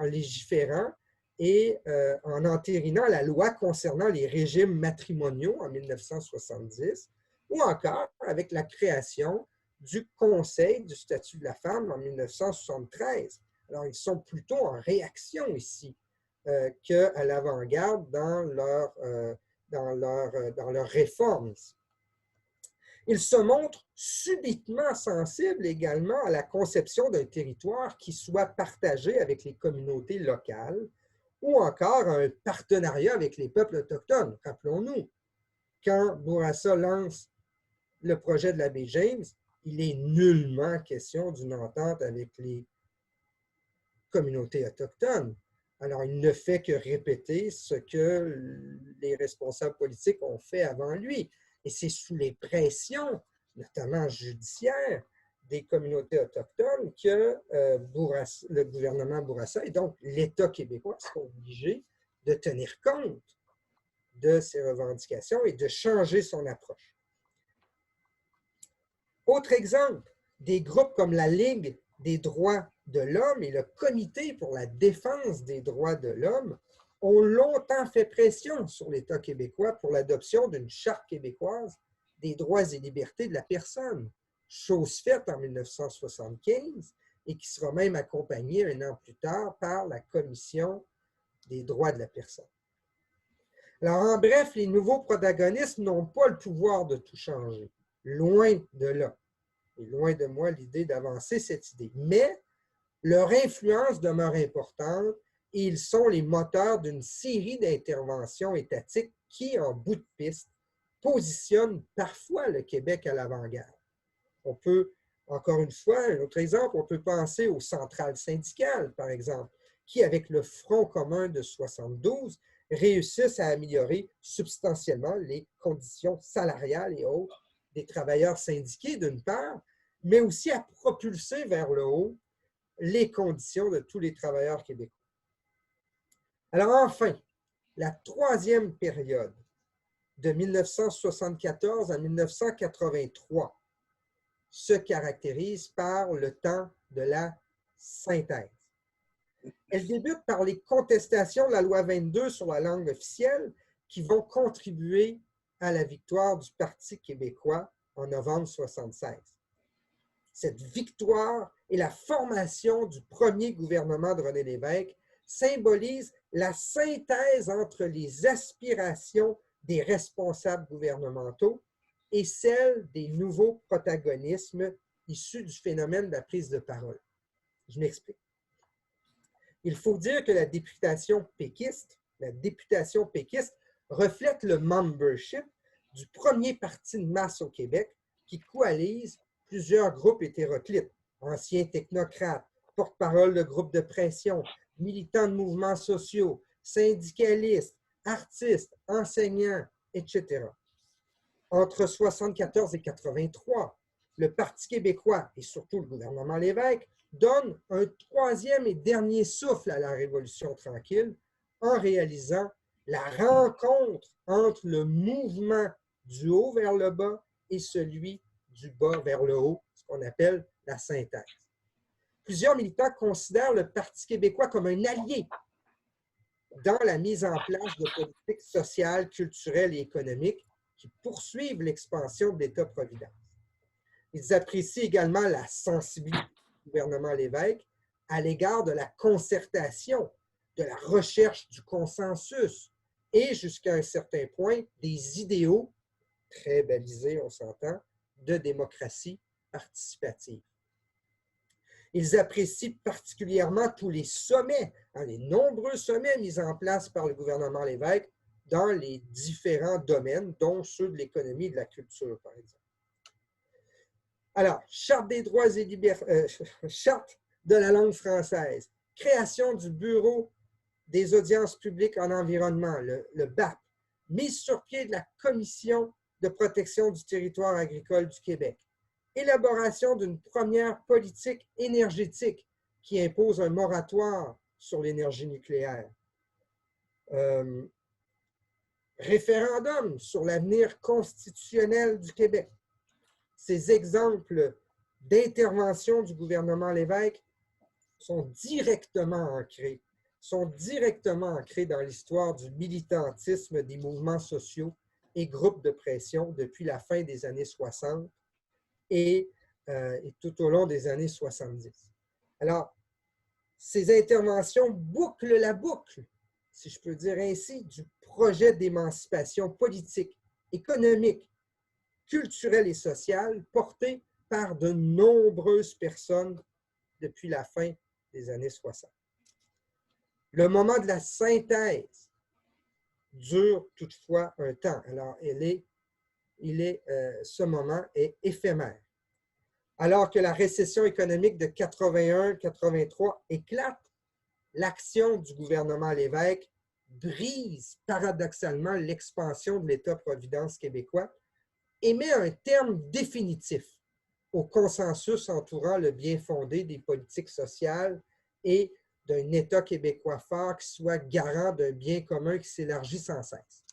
légiférant et en entérinant la loi concernant les régimes matrimoniaux en 1970, ou encore avec la création du Conseil du statut de la femme en 1973. Alors, ils sont plutôt en réaction ici qu'à l'avant-garde dans leur réforme. Ils se montrent subitement sensibles également à la conception d'un territoire qui soit partagé avec les communautés locales ou encore à un partenariat avec les peuples autochtones. Rappelons-nous, quand Bourassa lance le projet de la baie James, il est nullement question d'une entente avec les communautés autochtones. Alors, il ne fait que répéter ce que les responsables politiques ont fait avant lui. Et c'est sous les pressions, notamment judiciaires, des communautés autochtones que le gouvernement Bourassa et donc l'État québécois sont obligés de tenir compte de ces revendications et de changer son approche. Autre exemple, des groupes comme la Ligue des droits de l'homme et le Comité pour la défense des droits de l'homme ont longtemps fait pression sur l'État québécois pour l'adoption d'une charte québécoise des droits et libertés de la personne, chose faite en 1975 et qui sera même accompagnée un an plus tard par la Commission des droits de la personne. Alors, en bref, les nouveaux protagonistes n'ont pas le pouvoir de tout changer, loin de là. Et loin de moi l'idée d'avancer cette idée. Mais leur influence demeure importante et ils sont les moteurs d'une série d'interventions étatiques qui, en bout de piste, positionnent parfois le Québec à l'avant-garde. On peut, encore une fois, un autre exemple, on peut penser aux centrales syndicales, par exemple, qui, avec le Front commun de 72, réussissent à améliorer substantiellement les conditions salariales et autres des travailleurs syndiqués, d'une part, mais aussi à propulser vers le haut les conditions de tous les travailleurs québécois. Alors enfin, la troisième période, de 1974 à 1983, se caractérise par le temps de la synthèse. Elle débute par les contestations de la loi 22 sur la langue officielle qui vont contribuer à la victoire du Parti québécois en novembre 1976. Cette victoire et la formation du premier gouvernement de René Lévesque symbolisent la synthèse entre les aspirations des responsables gouvernementaux et celles des nouveaux protagonismes issus du phénomène de la prise de parole. Je m'explique. Il faut dire que la députation péquiste reflète le membership du premier parti de masse au Québec qui coalise plusieurs groupes hétéroclites, anciens technocrates, porte-parole de groupes de pression, militants de mouvements sociaux, syndicalistes, artistes, enseignants, etc. Entre 1974 et 1983, le Parti québécois et surtout le gouvernement Lévesque donnent un troisième et dernier souffle à la Révolution tranquille en réalisant la rencontre entre le mouvement du haut vers le bas et celui du bas vers le haut, ce qu'on appelle la synthèse. Plusieurs militants considèrent le Parti québécois comme un allié dans la mise en place de politiques sociales, culturelles et économiques qui poursuivent l'expansion de l'État-providence. Ils apprécient également la sensibilité du gouvernement Lévesque à l'égard de la concertation, de la recherche du consensus et, jusqu'à un certain point, des idéaux, très balisés, on s'entend, de démocratie participative. Ils apprécient particulièrement tous les sommets, les nombreux sommets mis en place par le gouvernement Lévesque dans les différents domaines, dont ceux de l'économie et de la culture, par exemple. Alors, Charte des droits et libertés, Charte de la langue française, création du Bureau des audiences publiques en environnement, le BAP, mise sur pied de la Commission de protection du territoire agricole du Québec, élaboration d'une première politique énergétique qui impose un moratoire sur l'énergie nucléaire, référendum sur l'avenir constitutionnel du Québec. Ces exemples d'intervention du gouvernement Lévesque sont directement ancrés dans l'histoire du militantisme des mouvements sociaux et groupes de pression depuis la fin des années 60 et tout au long des années 70. Alors, ces interventions bouclent la boucle, si je peux dire ainsi, du projet d'émancipation politique, économique, culturelle et sociale porté par de nombreuses personnes depuis la fin des années 60. Le moment de la synthèse dure toutefois un temps. Alors, ce moment est éphémère. Alors que la récession économique de 81-83 éclate, l'action du gouvernement Lévesque brise paradoxalement l'expansion de l'État-providence québécois et met un terme définitif au consensus entourant le bien-fondé des politiques sociales et d'un État québécois fort qui soit garant d'un bien commun qui s'élargit sans cesse.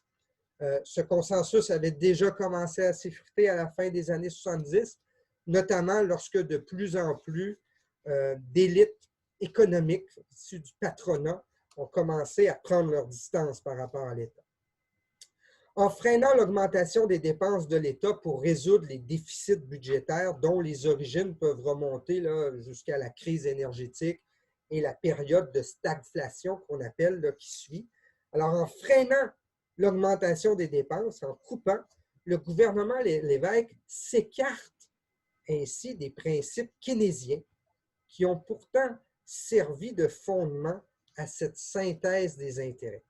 Ce consensus avait déjà commencé à s'effriter à la fin des années 70, notamment lorsque de plus en plus d'élites économiques issues du patronat ont commencé à prendre leur distance par rapport à l'État. En freinant l'augmentation des dépenses de l'État pour résoudre les déficits budgétaires dont les origines peuvent remonter jusqu'à la crise énergétique et la période de stagflation qu'on appelle qui suit. Alors, en freinant l'augmentation des dépenses, en coupant, le gouvernement Lévesque s'écarte ainsi des principes keynésiens qui ont pourtant servi de fondement à cette synthèse des intérêts.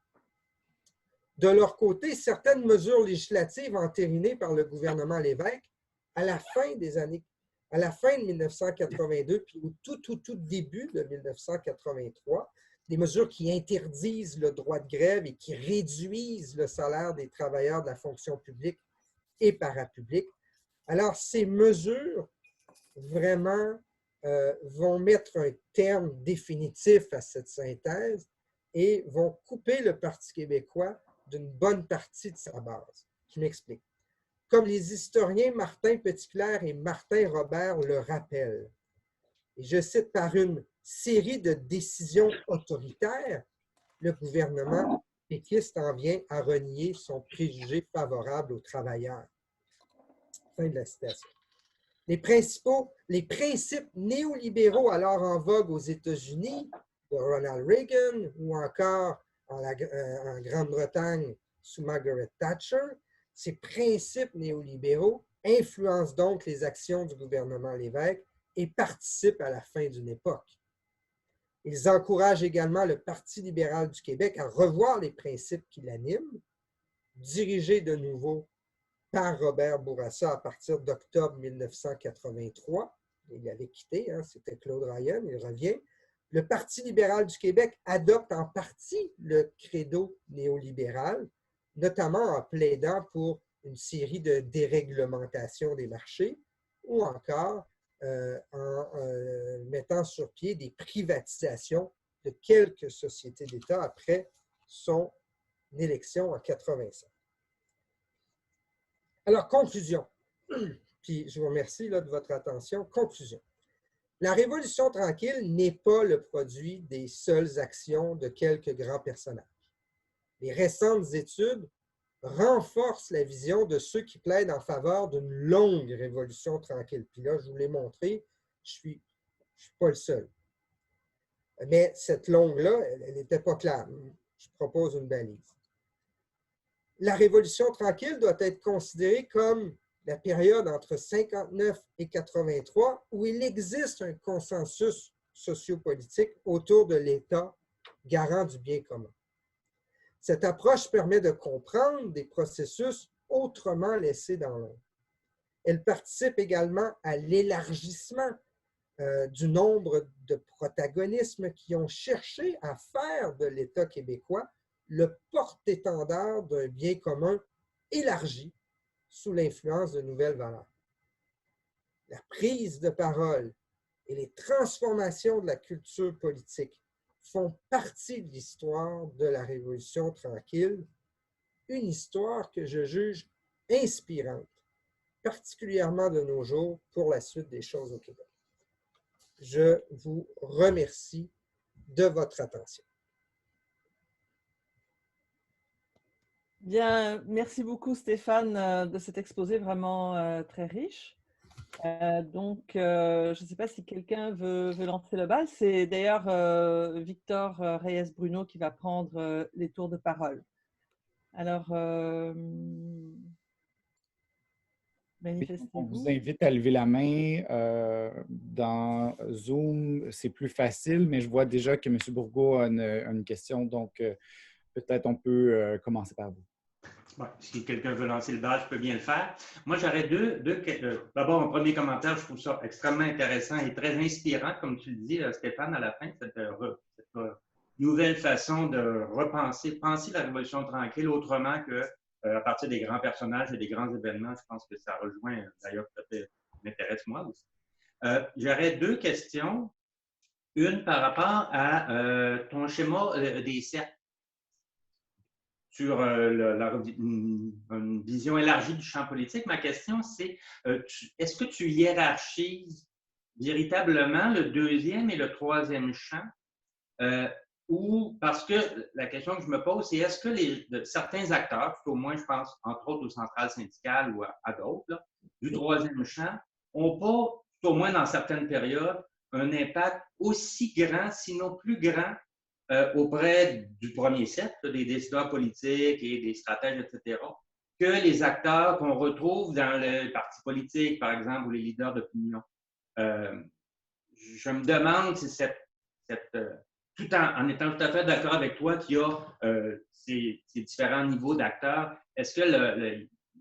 De leur côté, certaines mesures législatives entérinées par le gouvernement Lévesque à la fin de 1982, puis au tout début de 1983, des mesures qui interdisent le droit de grève et qui réduisent le salaire des travailleurs de la fonction publique et parapublique. Alors, ces mesures, vraiment, vont mettre un terme définitif à cette synthèse et vont couper le Parti québécois d'une bonne partie de sa base. Je m'explique. Comme les historiens Martin Petitclerc et Martin Robert le rappellent, et je cite, par une série de décisions autoritaires, le gouvernement péquiste en vient à renier son préjugé favorable aux travailleurs. Fin de la citation. Les principes néolibéraux alors en vogue aux États-Unis, de Ronald Reagan ou encore en Grande-Bretagne sous Margaret Thatcher, ces principes néolibéraux influencent donc les actions du gouvernement Lévesque et participent à la fin d'une époque. Ils encouragent également le Parti libéral du Québec à revoir les principes qui l'animent, dirigés de nouveau par Robert Bourassa à partir d'octobre 1983. Il avait quitté, hein, c'était Claude Ryan, il revient. Le Parti libéral du Québec adopte en partie le credo néolibéral, notamment en plaidant pour une série de déréglementations des marchés ou encore en mettant sur pied des privatisations de quelques sociétés d'État après son élection en 1985. Alors, conclusion. Puis je vous remercie là, de votre attention. Conclusion. La Révolution tranquille n'est pas le produit des seules actions de quelques grands personnages. Les récentes études renforcent la vision de ceux qui plaident en faveur d'une longue révolution tranquille. Puis là, je vous l'ai montré, je suis pas le seul. Mais cette longue-là, elle n'était pas claire. Je propose une balise. La Révolution tranquille doit être considérée comme la période entre 59 et 83 où il existe un consensus sociopolitique autour de l'État garant du bien commun. Cette approche permet de comprendre des processus autrement laissés dans l'ombre. Elle participe également à l'élargissement du nombre de protagonismes qui ont cherché à faire de l'État québécois le porte-étendard d'un bien commun élargi sous l'influence de nouvelles valeurs. La prise de parole et les transformations de la culture politique font partie de l'histoire de la Révolution tranquille, une histoire que je juge inspirante, particulièrement de nos jours pour la suite des choses au Québec. Je vous remercie de votre attention. Bien, merci beaucoup Stéphane de cet exposé vraiment très riche. Je ne sais pas si quelqu'un veut lancer le bal. C'est d'ailleurs Victor Reyes-Bruno qui va prendre les tours de parole. Alors, manifestez-vous. On vous invite à lever la main. Dans Zoom, c'est plus facile, mais je vois déjà que M. Bourgault a une question, donc peut-être on peut commencer par vous. Ouais, si quelqu'un veut lancer le bal, je peux bien le faire. Moi, j'aurais d'abord, un premier commentaire, je trouve ça extrêmement intéressant et très inspirant, comme tu le dis, Stéphane, à la fin, cette nouvelle façon de penser la Révolution tranquille autrement qu'à partir des grands personnages et des grands événements. Je pense que ça rejoint, d'ailleurs, tout à fait, m'intéresse moi aussi. J'aurais deux questions. Une par rapport à ton schéma des cercles. Sur une vision élargie du champ politique. Ma question, c'est est-ce que tu hiérarchises véritablement le deuxième et le troisième champ? Ou parce que la question que je me pose, c'est est-ce que certains acteurs, tout au moins je pense entre autres aux centrales syndicales ou à d'autres, du troisième champ, n'ont pas, tout au moins dans certaines périodes, un impact aussi grand, sinon plus grand, auprès du premier cercle, des décideurs politiques et des stratèges, etc., que les acteurs qu'on retrouve dans les partis politiques, par exemple, ou les leaders d'opinion. Je me demande si tout en étant tout à fait d'accord avec toi qu'il y a ces différents niveaux d'acteurs, est-ce que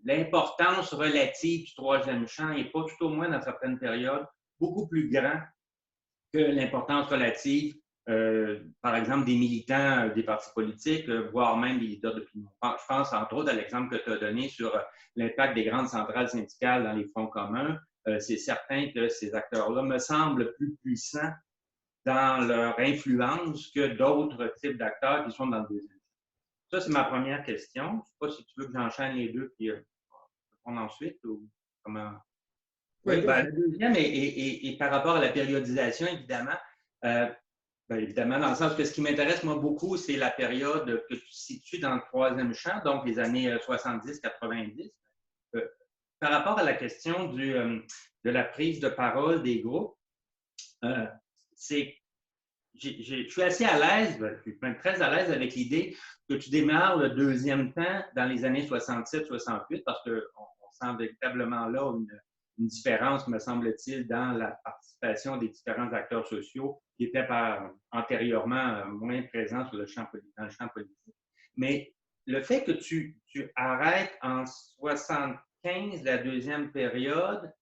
l'importance relative du troisième champ n'est pas, tout au moins dans certaines périodes, beaucoup plus grande que l'importance relative par exemple, des militants des partis politiques, voire même des leaders d'opinion. Je pense, entre autres, à l'exemple que tu as donné sur l'impact des grandes centrales syndicales dans les fronts communs. C'est certain que ces acteurs-là me semblent plus puissants dans leur influence que d'autres types d'acteurs qui sont dans le deuxième. Ça, c'est ma première question. Je ne sais pas si tu veux que j'enchaîne les deux puis répondre ensuite ou comment. Oui, ben, le deuxième, et par rapport à la périodisation, évidemment, ben, évidemment, dans le sens que ce qui m'intéresse, moi, beaucoup, c'est la période que tu situes dans le troisième champ, donc les années 70-90. Par rapport à la question de la prise de parole des groupes, je suis assez à l'aise, je suis très à l'aise avec l'idée que tu démarres le deuxième temps dans les années 67-68 parce qu'on sent véritablement là une différence, me semble-t-il, dans la participation des différents acteurs sociaux qui étaient antérieurement moins présents sur dans le champ politique. Mais le fait que tu arrêtes en 75 la deuxième période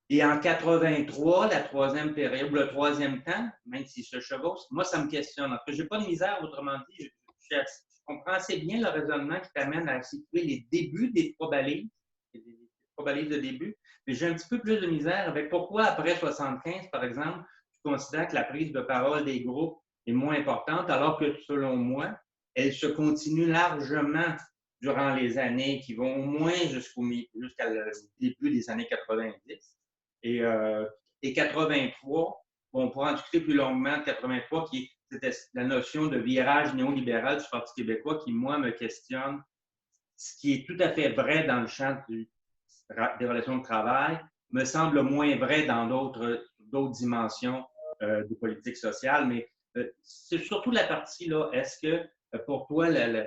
et en 83 la troisième période, le troisième temps, même s'il se chevauche, moi, ça me questionne. Parce que je n'ai pas de misère, autrement dit, je comprends assez bien le raisonnement qui t'amène à situer les débuts des trois balises de début. Mais j'ai un petit peu plus de misère avec pourquoi, après 75, par exemple, tu considères que la prise de parole des groupes est moins importante, alors que, selon moi, elle se continue largement durant les années qui vont au moins jusqu'à le début des années 90. Et 83, on pourra en discuter plus longuement de 83, c'était la notion de virage néolibéral du Parti québécois qui, moi, me questionne, ce qui est tout à fait vrai dans le champ des relations de travail, me semble moins vrai dans d'autres dimensions de politique sociale. Mais c'est surtout la partie là, est-ce que pour toi, la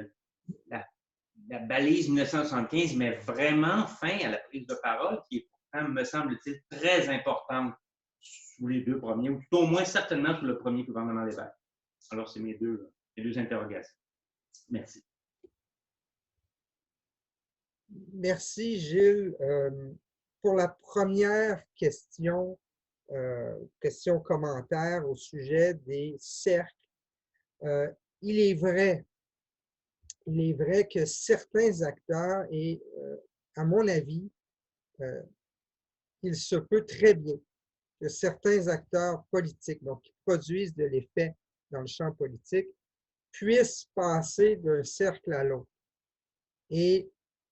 balise 1975 met vraiment fin à la prise de parole, qui est pourtant, me semble-t-il, très importante sous les deux premiers, ou tout au moins certainement sous le premier gouvernement Lévesque. Alors, c'est mes deux interrogations. Merci. Merci, Gilles. Pour la première question-commentaire au sujet des cercles, il est vrai que certains acteurs, et à mon avis, il se peut très bien que certains acteurs politiques, donc qui produisent de l'effet dans le champ politique, puissent passer d'un cercle à l'autre. Et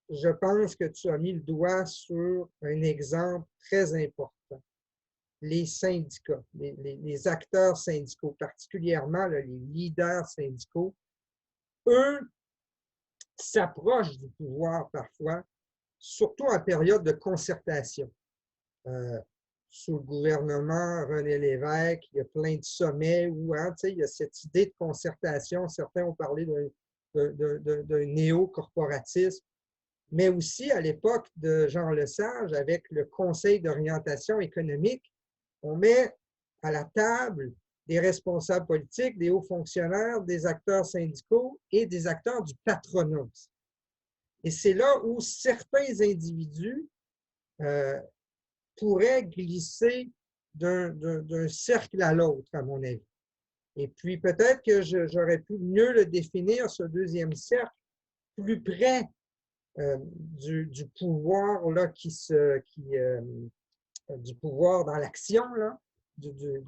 je pense que tu as mis le doigt sur un exemple très important. Les syndicats, les acteurs syndicaux, particulièrement là, les leaders syndicaux, eux s'approchent du pouvoir parfois, surtout en période de concertation. Sous le gouvernement René Lévesque, il y a plein de sommets où il y a cette idée de concertation. Certains ont parlé d'un néo-corporatisme, mais aussi à l'époque de Jean Lesage, avec le Conseil d'orientation économique, on met à la table des responsables politiques, des hauts fonctionnaires, des acteurs syndicaux et des acteurs du patronat. Et c'est là où certains individus pourraient glisser d'un cercle à l'autre, à mon avis. Et puis peut-être que j'aurais pu mieux le définir, ce deuxième cercle, plus près du pouvoir là, du pouvoir dans l'action, là, des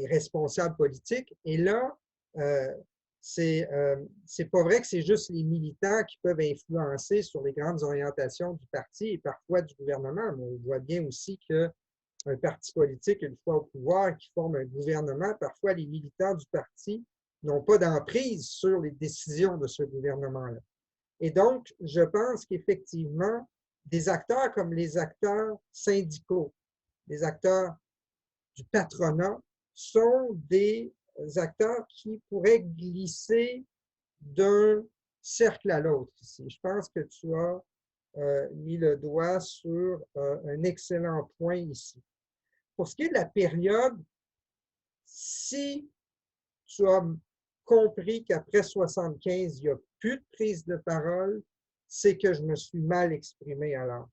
responsables politiques. Et là, c'est pas vrai que c'est juste les militants qui peuvent influencer sur les grandes orientations du parti et parfois du gouvernement. Mais on voit bien aussi qu'un parti politique, une fois au pouvoir, qui forme un gouvernement, parfois les militants du parti n'ont pas d'emprise sur les décisions de ce gouvernement-là. Et donc, je pense qu'effectivement, des acteurs comme les acteurs syndicaux, les acteurs du patronat, sont des acteurs qui pourraient glisser d'un cercle à l'autre ici. Je pense que tu as mis le doigt sur un excellent point ici. Pour ce qui est de la période, si tu as compris qu'après 75, il n'y a plus de prise de parole, c'est que je me suis mal exprimé alors.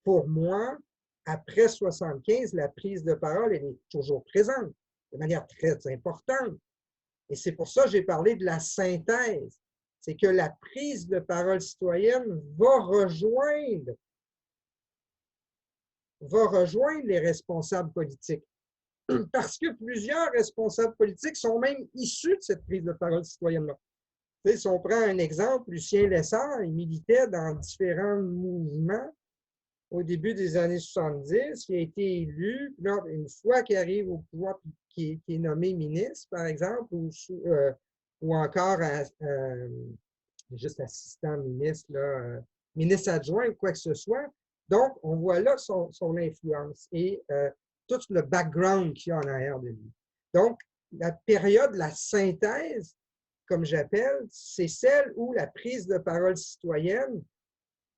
Pour moi, après 1975, la prise de parole, elle est toujours présente, de manière très importante. Et c'est pour ça que j'ai parlé de la synthèse. C'est que la prise de parole citoyenne va rejoindre les responsables politiques. Parce que plusieurs responsables politiques sont même issus de cette prise de parole citoyenne-là. Si on prend un exemple, Lucien Lessard, il militait dans différents mouvements au début des années 70, il a été élu, là, une fois qu'il arrive au pouvoir, qui est nommé ministre, par exemple, ou encore juste assistant ministre, là, ministre adjoint, quoi que ce soit. Donc, on voit là son influence et tout le background qu'il y a en arrière de lui. Donc, la période, la synthèse, comme j'appelle, c'est celle où la prise de parole citoyenne,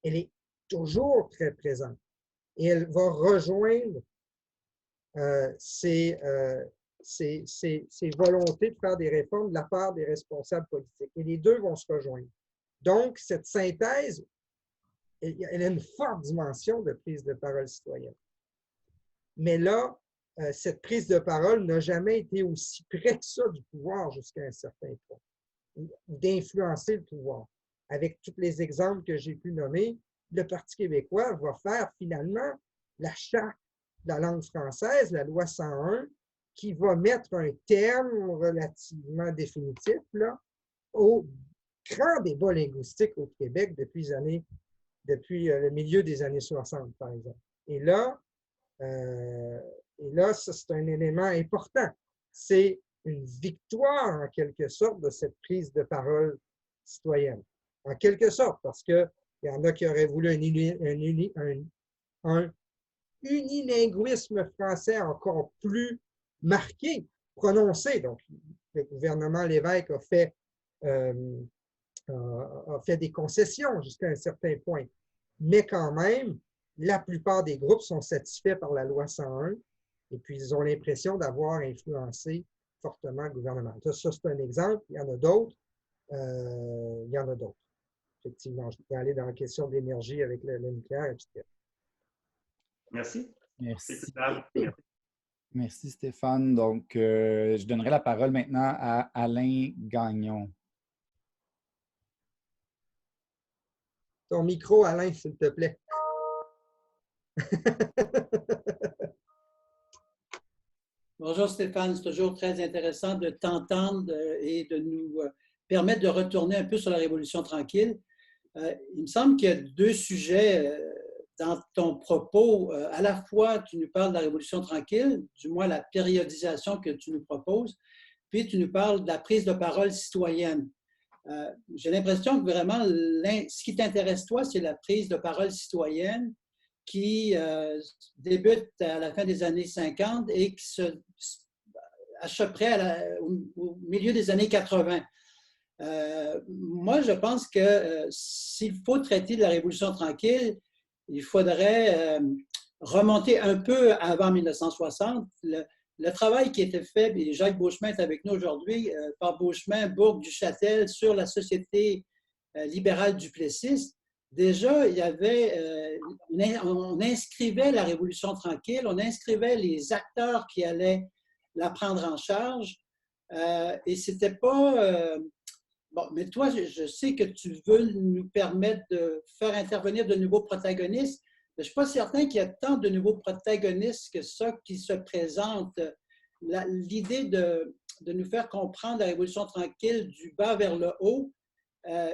elle est toujours très présente. Et elle va rejoindre ces volontés de faire des réformes de la part des responsables politiques. Et les deux vont se rejoindre. Donc, cette synthèse, elle a une forte dimension de prise de parole citoyenne. Mais là, cette prise de parole n'a jamais été aussi près que ça du pouvoir jusqu'à un certain point, d'influencer le pouvoir. Avec tous les exemples que j'ai pu nommer, le Parti québécois va faire finalement la charte de la langue française, la loi 101, qui va mettre un terme relativement définitif là, au grand débat linguistique au Québec depuis le milieu des années 60, par exemple. Et là, ça, c'est un élément important. C'est une victoire, en quelque sorte, de cette prise de parole citoyenne. En quelque sorte, parce qu'il y en a qui auraient voulu un unilinguisme français encore plus marqué, prononcé. Donc, le gouvernement Lévesque a fait des concessions jusqu'à un certain point. Mais quand même, la plupart des groupes sont satisfaits par la loi 101 et puis ils ont l'impression d'avoir influencé fortement le gouvernement. Ça, c'est un exemple. Il y en a d'autres. Effectivement, je peux aller dans la question de l'énergie avec le nucléaire, etc. Merci. Merci. Merci, Stéphane. Donc, je donnerai la parole maintenant à Alain Gagnon. Ton micro, Alain, s'il te plaît. Bonjour Stéphane, c'est toujours très intéressant de t'entendre et de nous permettre de retourner un peu sur la Révolution tranquille. Il me semble qu'il y a deux sujets dans ton propos. À la fois, tu nous parles de la Révolution tranquille, du moins la périodisation que tu nous proposes, puis tu nous parles de la prise de parole citoyenne. J'ai l'impression que vraiment, ce qui t'intéresse, toi, c'est la prise de parole citoyenne qui débute à la fin des années 50 et qui se achève près au milieu des années 80. Moi, je pense que s'il faut traiter de la Révolution tranquille, il faudrait remonter un peu avant 1960. Le travail qui était fait, et Jacques Beauchemin est avec nous aujourd'hui, par Beauchemin, Bourque, Duchâtel, sur la société libérale du Plessis, déjà, il y avait, on inscrivait la Révolution tranquille, on inscrivait les acteurs qui allaient la prendre en charge, et c'était pas... bon, mais toi, je sais que tu veux nous permettre de faire intervenir de nouveaux protagonistes, mais je ne suis pas certain qu'il y a tant de nouveaux protagonistes que ça qui se présentent. L'idée de nous faire comprendre la Révolution tranquille du bas vers le haut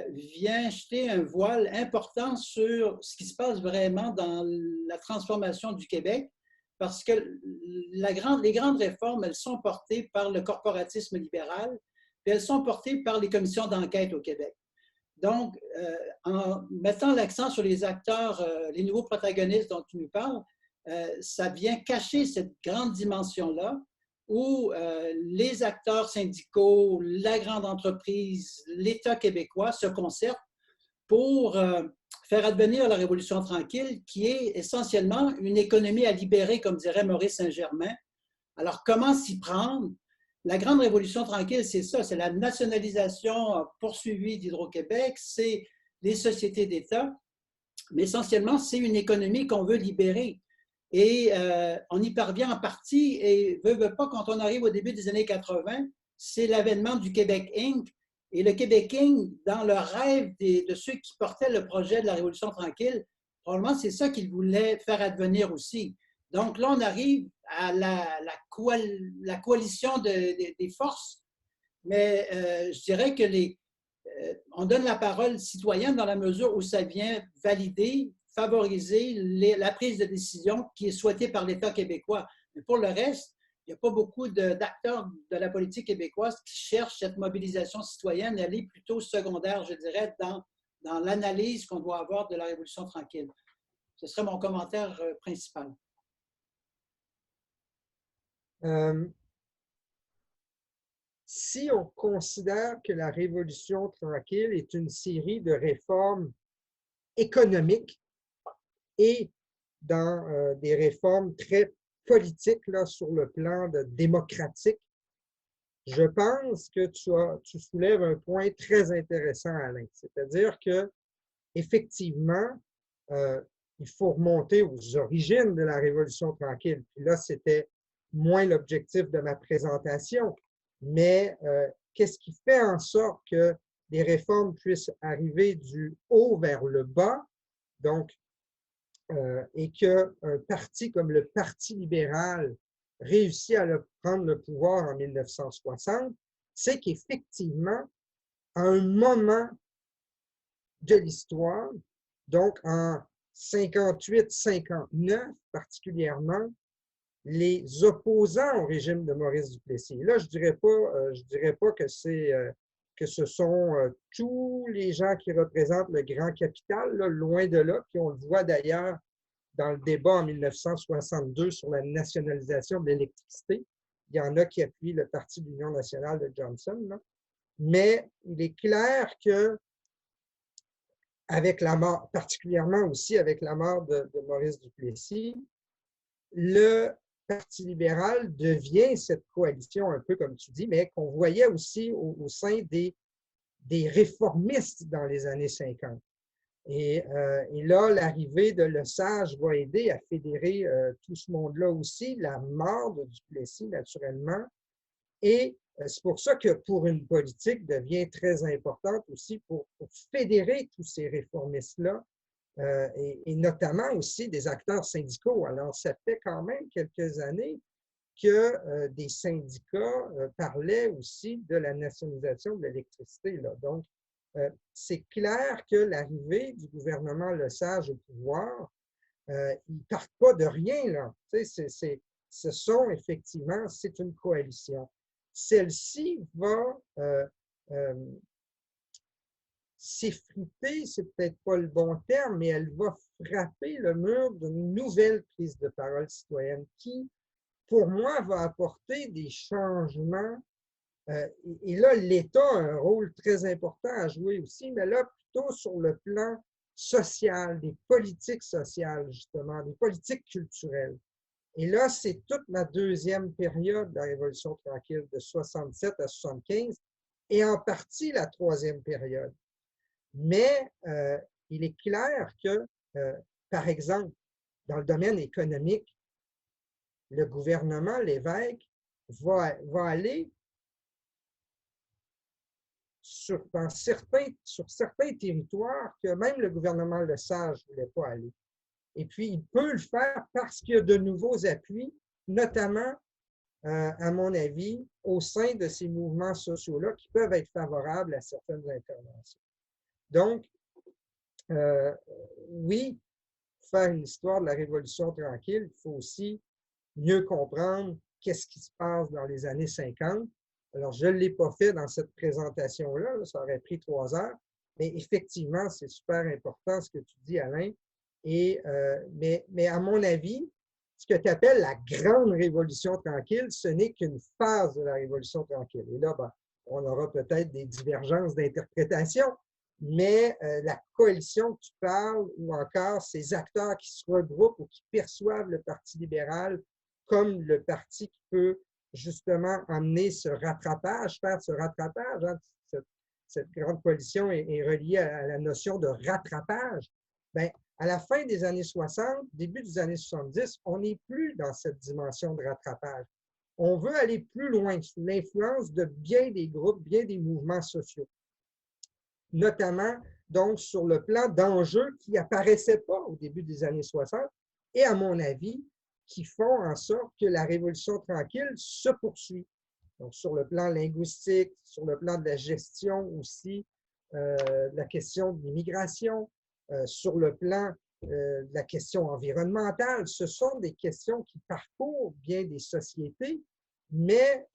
vient jeter un voile important sur ce qui se passe vraiment dans la transformation du Québec, parce que les grandes réformes, elles sont portées par le corporatisme libéral, puis elles sont portées par les commissions d'enquête au Québec. Donc, en mettant l'accent sur les acteurs, les nouveaux protagonistes dont tu nous parles, ça vient cacher cette grande dimension-là où les acteurs syndicaux, la grande entreprise, l'État québécois se concertent pour faire advenir la Révolution tranquille, qui est essentiellement une économie à libérer, comme dirait Maurice Saint-Germain. Alors, comment s'y prendre? La grande Révolution tranquille, c'est ça, c'est la nationalisation poursuivie d'Hydro-Québec, c'est les sociétés d'État, mais essentiellement, c'est une économie qu'on veut libérer. Et on y parvient en partie, et veut pas, quand on arrive au début des années 80, c'est l'avènement du Québec Inc. Et le Québec Inc., dans le rêve de ceux qui portaient le projet de la Révolution tranquille, probablement c'est ça qu'ils voulaient faire advenir aussi. Donc là, on arrive à la coalition des forces, mais je dirais que on donne la parole citoyenne dans la mesure où ça vient valider, favoriser la prise de décision qui est souhaitée par l'État québécois. Mais pour le reste, il n'y a pas beaucoup d'acteurs de la politique québécoise qui cherchent cette mobilisation citoyenne. Elle est plutôt secondaire, je dirais, dans l'analyse qu'on doit avoir de la Révolution tranquille. Ce serait mon commentaire principal. Si on considère que la Révolution tranquille est une série de réformes économiques et dans des réformes très politiques là, sur le plan démocratique, je pense que tu soulèves un point très intéressant, Alain. C'est-à-dire que effectivement, il faut remonter aux origines de la Révolution tranquille. Puis là, c'était moins l'objectif de ma présentation. Mais qu'est-ce qui fait en sorte que des réformes puissent arriver du haut vers le bas, donc, et qu'un parti comme le Parti libéral réussit à prendre le pouvoir en 1960, c'est qu'effectivement, à un moment de l'histoire, donc en 58-59 particulièrement, les opposants au régime de Maurice Duplessis. Là, je dirais pas que que ce sont tous les gens qui représentent le grand capital, là, loin de là, puis on le voit d'ailleurs dans le débat en 1962 sur la nationalisation de l'électricité. Il y en a qui appuient le Parti de l'Union nationale de Johnson, là. Mais il est clair que avec la mort, particulièrement aussi avec la mort de Maurice Duplessis, le Parti libéral devient cette coalition, un peu comme tu dis, mais qu'on voyait aussi au sein des réformistes dans les années 50. Et là, l'arrivée de Lesage va aider à fédérer tout ce monde-là aussi, la mort de Duplessis, naturellement. Et c'est pour ça que pour une politique devient très importante aussi pour fédérer tous ces réformistes-là, et notamment aussi des acteurs syndicaux. Alors, ça fait quand même quelques années que des syndicats parlaient aussi de la nationalisation de l'électricité. Donc, c'est clair que l'arrivée du gouvernement Lesage au pouvoir, ils ne partent pas de rien, là. Ce sont effectivement, c'est une coalition. Celle-ci va s'effriter, c'est peut-être pas le bon terme, mais elle va frapper le mur d'une nouvelle prise de parole citoyenne qui, pour moi, va apporter des changements. Et là, l'État a un rôle très important à jouer aussi, mais là, plutôt sur le plan social, des politiques sociales, justement, des politiques culturelles. Et là, c'est toute ma deuxième période de la Révolution tranquille, de 67 à 75, et en partie la troisième période. Mais il est clair que, par exemple, dans le domaine économique, le gouvernement, l'évêque, va aller sur certains territoires que même le gouvernement Lesage ne voulait pas aller. Et puis, il peut le faire parce qu'il y a de nouveaux appuis, notamment, à mon avis, au sein de ces mouvements sociaux-là qui peuvent être favorables à certaines interventions. Donc, oui, pour faire une histoire de la Révolution tranquille, il faut aussi mieux comprendre qu'est-ce qui se passe dans les années 50. Alors, je ne l'ai pas fait dans cette présentation-là, ça aurait pris 3 heures, mais effectivement, c'est super important ce que tu dis, Alain. Et, mais à mon avis, ce que tu appelles la grande Révolution tranquille, ce n'est qu'une phase de la Révolution tranquille. Et là, ben, on aura peut-être des divergences d'interprétation, mais la coalition que tu parles, ou encore ces acteurs qui se regroupent ou qui perçoivent le Parti libéral comme le parti qui peut justement amener ce rattrapage, faire ce rattrapage. Hein, cette grande coalition est reliée à la notion de rattrapage. Bien, à la fin des années 60, début des années 70, on n'est plus dans cette dimension de rattrapage. On veut aller plus loin sous l'influence de bien des groupes, bien des mouvements sociaux, notamment donc sur le plan d'enjeux qui n'apparaissaient pas au début des années 60 et, à mon avis, qui font en sorte que la Révolution tranquille se poursuit. Donc, sur le plan linguistique, sur le plan de la gestion aussi, de la question de l'immigration, sur le plan de la question environnementale. Ce sont des questions qui parcourent bien des sociétés, mais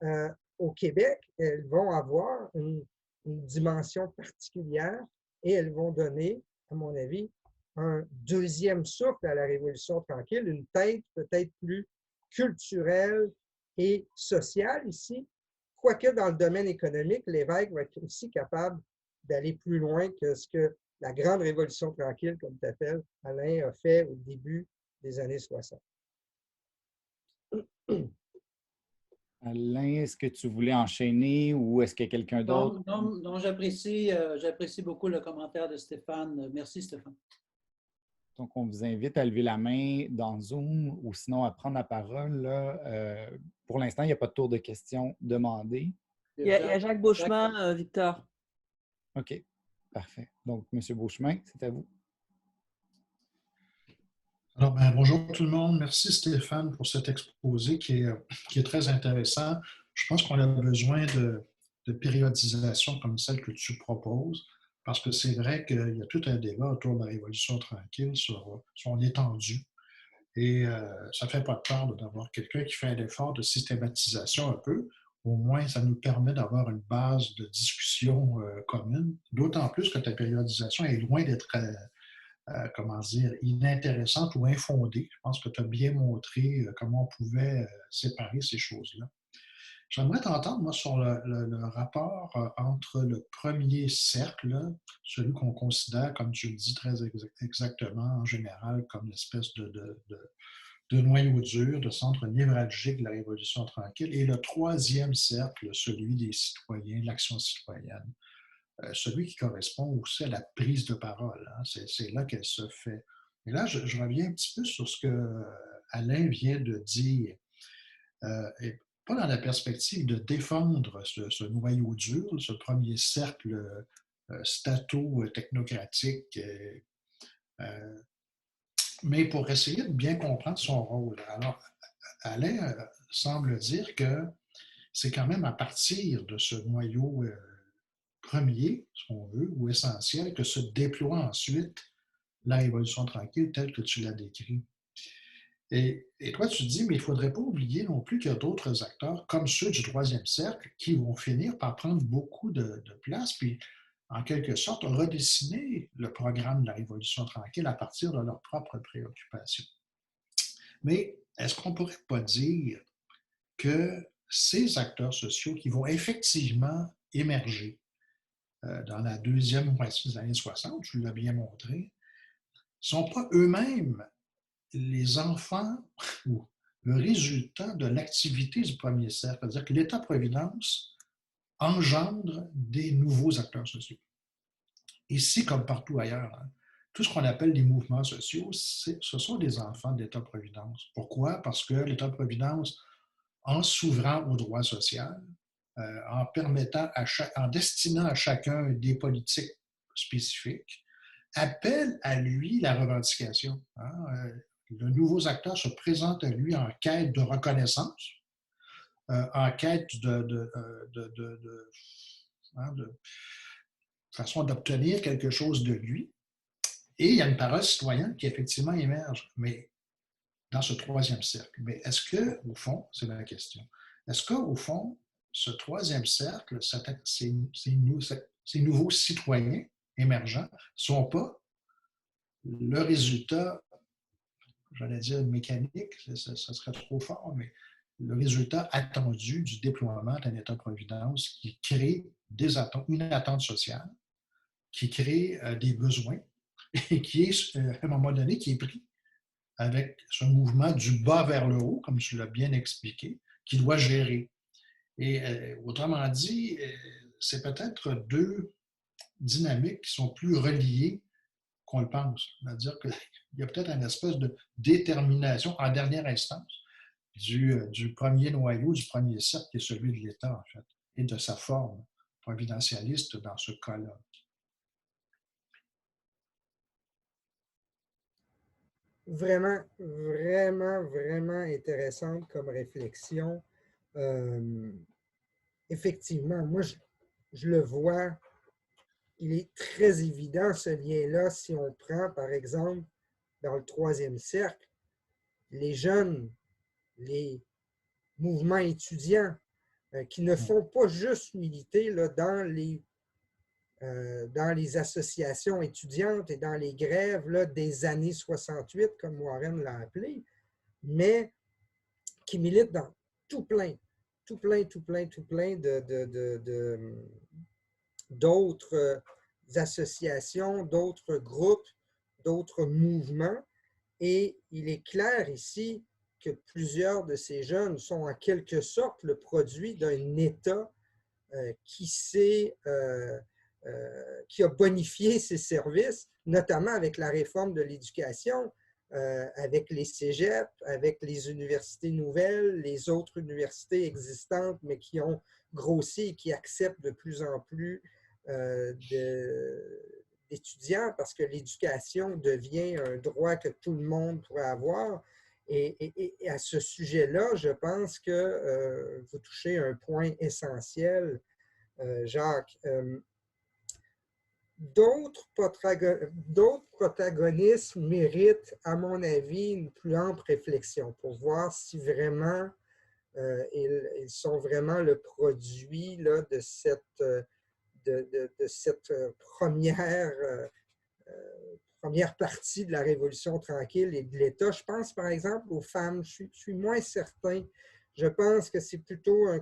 au Québec, elles vont avoir une dimension particulière et elles vont donner, à mon avis, un deuxième souffle à la Révolution tranquille, une tête peut-être plus culturelle et sociale ici, quoique dans le domaine économique, l'évêque va être aussi capable d'aller plus loin que ce que la grande Révolution tranquille, comme tu appelles, Alain, a fait au début des années 60. Alain, est-ce que tu voulais enchaîner ou est-ce qu'il y a quelqu'un d'autre? Non, j'apprécie beaucoup le commentaire de Stéphane. Merci, Stéphane. Donc, on vous invite à lever la main dans Zoom ou sinon à prendre la parole. Là. Pour l'instant, il n'y a pas de tour de questions demandées. Il y a Jacques Beauchemin, Victor. OK, parfait. Donc, M. Beauchemin, c'est à vous. Alors, bonjour tout le monde. Merci Stéphane pour cet exposé qui est très intéressant. Je pense qu'on a besoin de périodisation comme celle que tu proposes, parce que c'est vrai qu'il y a tout un débat autour de la Révolution tranquille sur son étendue. Et ça ne fait pas de tort d'avoir quelqu'un qui fait un effort de systématisation un peu. Au moins, ça nous permet d'avoir une base de discussion commune, d'autant plus que ta périodisation est loin d'être inintéressante ou infondée. Je pense que tu as bien montré comment on pouvait séparer ces choses-là. J'aimerais t'entendre, moi, sur le rapport entre le premier cercle, celui qu'on considère, comme tu le dis très exactement, en général, comme une espèce de noyau dur, de centre névralgique de la Révolution tranquille, et le troisième cercle, celui des citoyens, l'action citoyenne. Celui qui correspond aussi à la prise de parole. Hein. C'est là qu'elle se fait. Et là, je reviens un petit peu sur ce que Alain vient de dire. Et pas dans la perspective de défendre ce noyau dur, ce premier cercle stato-technocratique, mais pour essayer de bien comprendre son rôle. Alors, Alain semble dire que c'est quand même à partir de ce noyau premier, si on veut, ou essentiel, que se déploie ensuite la Révolution tranquille telle que tu l'as décrit. Et toi, tu te dis, mais il ne faudrait pas oublier non plus qu'il y a d'autres acteurs, comme ceux du troisième cercle, qui vont finir par prendre beaucoup de place, puis en quelque sorte redessiner le programme de la Révolution tranquille à partir de leurs propres préoccupations. Mais est-ce qu'on ne pourrait pas dire que ces acteurs sociaux qui vont effectivement émerger dans la deuxième moitié des années 60, tu l'as bien montré, ne sont pas eux-mêmes les enfants ou le résultat de l'activité du premier cercle. C'est-à-dire que l'État-providence engendre des nouveaux acteurs sociaux. Ici, comme partout ailleurs, hein, tout ce qu'on appelle les mouvements sociaux, ce sont des enfants de l'État-providence. Pourquoi? Parce que l'État-providence, en s'ouvrant au droit social, en destinant à chacun des politiques spécifiques, appelle à lui la revendication. Hein? De nouveaux acteurs se présentent à lui en quête de reconnaissance, en quête de façon d'obtenir quelque chose de lui. Et il y a une parole citoyenne qui effectivement émerge, mais dans ce troisième cercle. Mais est-ce qu'au fond, c'est la question, est-ce qu'au fond, ce troisième cercle, ces nouveaux citoyens émergents, ne sont pas le résultat, j'allais dire mécanique, ça serait trop fort, mais le résultat attendu du déploiement d'un État-providence qui crée une attente sociale, qui crée des besoins et qui est, à un moment donné, qui est pris avec ce mouvement du bas vers le haut, comme tu l'as bien expliqué, qui doit gérer. Et autrement dit, c'est peut-être deux dynamiques qui sont plus reliées qu'on le pense. C'est-à-dire qu'il y a peut-être une espèce de détermination en dernière instance du premier noyau, du premier cercle, qui est celui de l'État, en fait, et de sa forme providentialiste dans ce cas-là. Vraiment, vraiment, vraiment intéressante comme réflexion. Effectivement, moi, je le vois, il est très évident ce lien-là si on prend, par exemple, dans le troisième cercle, les jeunes, les mouvements étudiants qui ne font pas juste militer là, dans les associations étudiantes et dans les grèves là, des années 68, comme Warren l'a appelé, mais qui militent dans tout plein d'autres associations, d'autres groupes, d'autres mouvements. Et il est clair ici que plusieurs de ces jeunes sont en quelque sorte le produit d'un État qui a bonifié ses services, notamment avec la réforme de l'éducation, avec les cégeps, avec les universités nouvelles, les autres universités existantes, mais qui ont grossi et qui acceptent de plus en plus d'étudiants parce que l'éducation devient un droit que tout le monde pourrait avoir. Et à ce sujet-là, je pense que vous touchez un point essentiel, Jacques. D'autres protagonistes méritent, à mon avis, une plus ample réflexion pour voir si vraiment ils sont vraiment le produit là, de cette première partie de la Révolution tranquille et de l'État. Je pense, par exemple, aux femmes. Je suis moins certain. Je pense que c'est plutôt un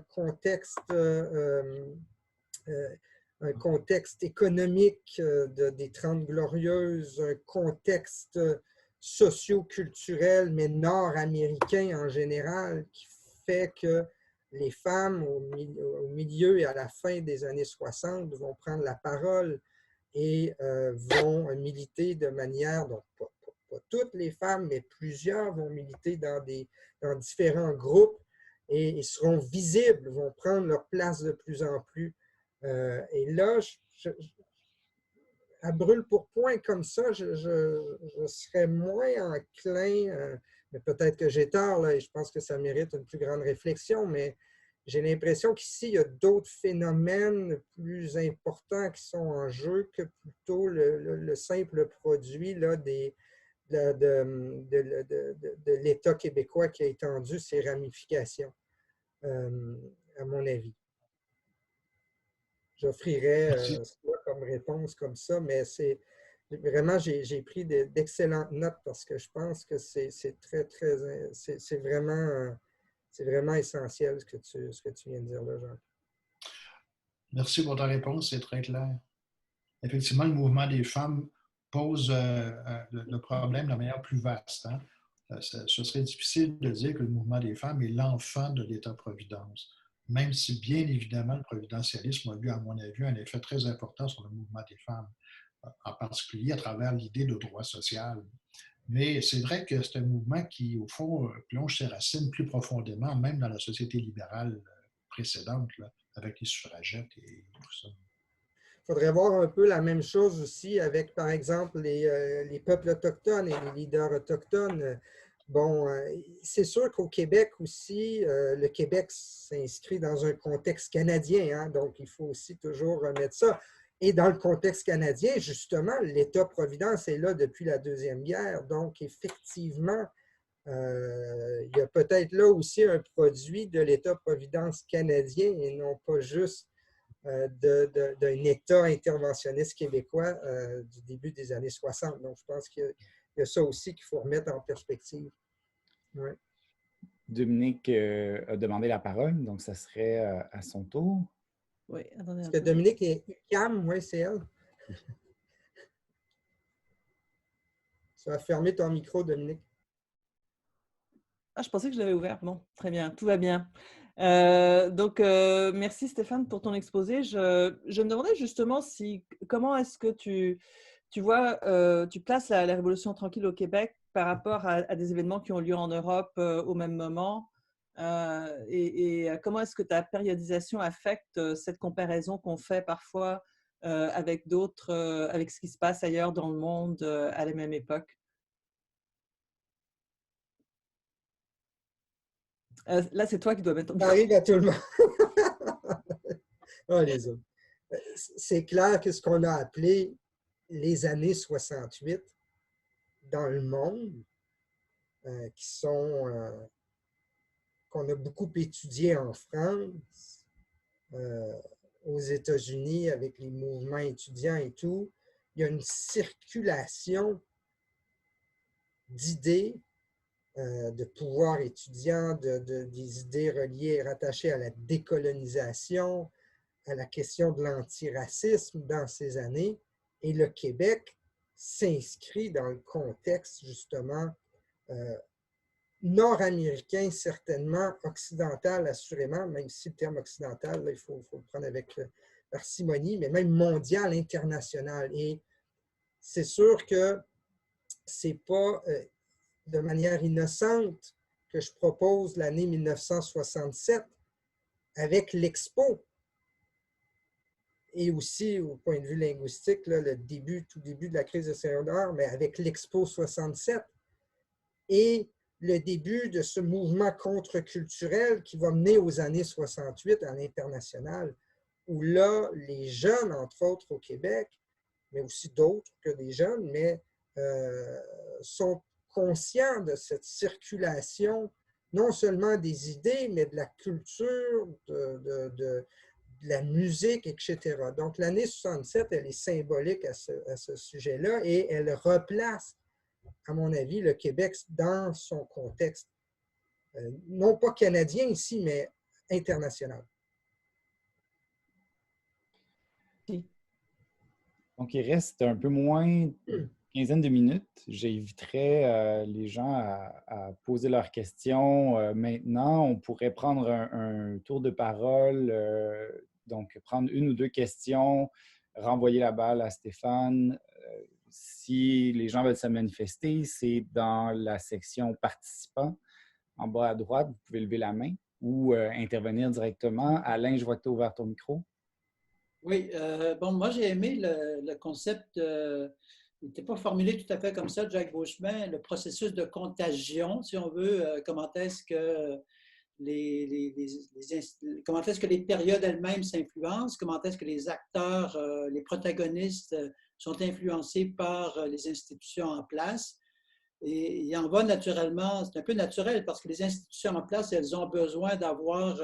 contexte économique des Trente Glorieuses, un contexte socio-culturel, mais nord-américain en général, qui fait que les femmes, au milieu et à la fin des années 60, vont prendre la parole et vont militer de manière, donc pas toutes les femmes, mais plusieurs vont militer dans différents groupes et seront visibles, vont prendre leur place de plus en plus. Et là, à brûle pour point comme ça, je serais moins enclin, mais peut-être que j'ai tort, là, et je pense que ça mérite une plus grande réflexion, mais j'ai l'impression qu'ici, il y a d'autres phénomènes plus importants qui sont en jeu que plutôt le simple produit là, de l'État québécois qui a étendu ses ramifications, à mon avis. J'offrirais soit comme réponse comme ça, mais c'est vraiment, j'ai pris d'excellentes notes parce que je pense que c'est vraiment essentiel ce que tu viens de dire là, Jean. Merci pour ta réponse, c'est très clair. Effectivement, le mouvement des femmes pose le problème de manière plus vaste. Hein? Ce serait difficile de dire que le mouvement des femmes est l'enfant de l'État-providence, même si bien évidemment le providentialisme a eu, à mon avis, un effet très important sur le mouvement des femmes, en particulier à travers l'idée de droit social. Mais c'est vrai que c'est un mouvement qui, au fond, plonge ses racines plus profondément, même dans la société libérale précédente, là, avec les suffragettes et tout ça. Il faudrait voir un peu la même chose aussi avec, par exemple, les peuples autochtones et les leaders autochtones. Bon, c'est sûr qu'au Québec aussi, le Québec s'inscrit dans un contexte canadien, hein, donc il faut aussi toujours remettre ça. Et dans le contexte canadien, justement, l'État-providence est là depuis la Deuxième Guerre, donc effectivement, il y a peut-être là aussi un produit de l'État-providence canadien et non pas juste d'un État interventionniste québécois du début des années 60. Donc, je pense qu'il y a ça aussi qu'il faut remettre en perspective. Ouais. Dominique a demandé la parole, donc ça serait à son tour. Oui, attendez. Est-ce que Dominique est calme? Oui, c'est elle. Tu vas fermer ton micro, Dominique. Ah, je pensais que je l'avais ouvert. Bon, très bien, tout va bien. Merci Stéphane pour ton exposé. Je me demandais justement comment est-ce que tu tu vois, tu places la Révolution tranquille au Québec par rapport à des événements qui ont lieu en Europe au même moment. Et comment est-ce que ta périodisation affecte cette comparaison qu'on fait parfois avec d'autres, avec ce qui se passe ailleurs dans le monde à la même époque? Là, c'est toi qui dois mettre ton Ça micro. arrive à tout le monde. Ah, les autres. C'est clair que ce qu'on a appelé les années 68 dans le monde, qu'on a beaucoup étudié en France, aux États-Unis avec les mouvements étudiants et tout, il y a une circulation d'idées, de pouvoir étudiant, des idées reliées, rattachées à la décolonisation, à la question de l'antiracisme dans ces années. Et le Québec s'inscrit dans le contexte, justement, nord-américain, certainement, occidental, assurément, même si le terme occidental, là, il faut le prendre avec parcimonie, mais même mondial, international. Et c'est sûr que c'est pas de manière innocente que je propose l'année 1967 avec l'Expo. Et aussi, au point de vue linguistique, là, tout début de la crise de Saint-Léonard, mais avec l'Expo 67 et le début de ce mouvement contre-culturel qui va mener aux années 68 à l'international, où là, les jeunes, entre autres au Québec, mais aussi d'autres que des jeunes, mais sont conscients de cette circulation, non seulement des idées, mais de la culture, de la musique, etc. Donc, l'année 67, elle est symbolique à ce sujet-là et elle replace, à mon avis, le Québec dans son contexte, non pas canadien ici, mais international. Donc, il reste un peu moins d'une quinzaine de minutes. J'inviterais les gens à poser leurs questions maintenant. On pourrait prendre un tour de parole, donc prendre une ou deux questions, renvoyer la balle à Stéphane. Si les gens veulent se manifester, c'est dans la section participants. En bas à droite, vous pouvez lever la main ou intervenir directement. Alain, je vois que tu as ouvert ton micro. Oui, bon, moi j'ai aimé le concept, il n'était pas formulé tout à fait comme ça, Jack Beauchemin, le processus de contagion, si on veut, comment est-ce que comment est-ce que les périodes elles-mêmes s'influencent, comment est-ce que les acteurs, les protagonistes sont influencés par les institutions en place. Et il en va naturellement, c'est un peu naturel parce que les institutions en place, elles ont besoin d'avoir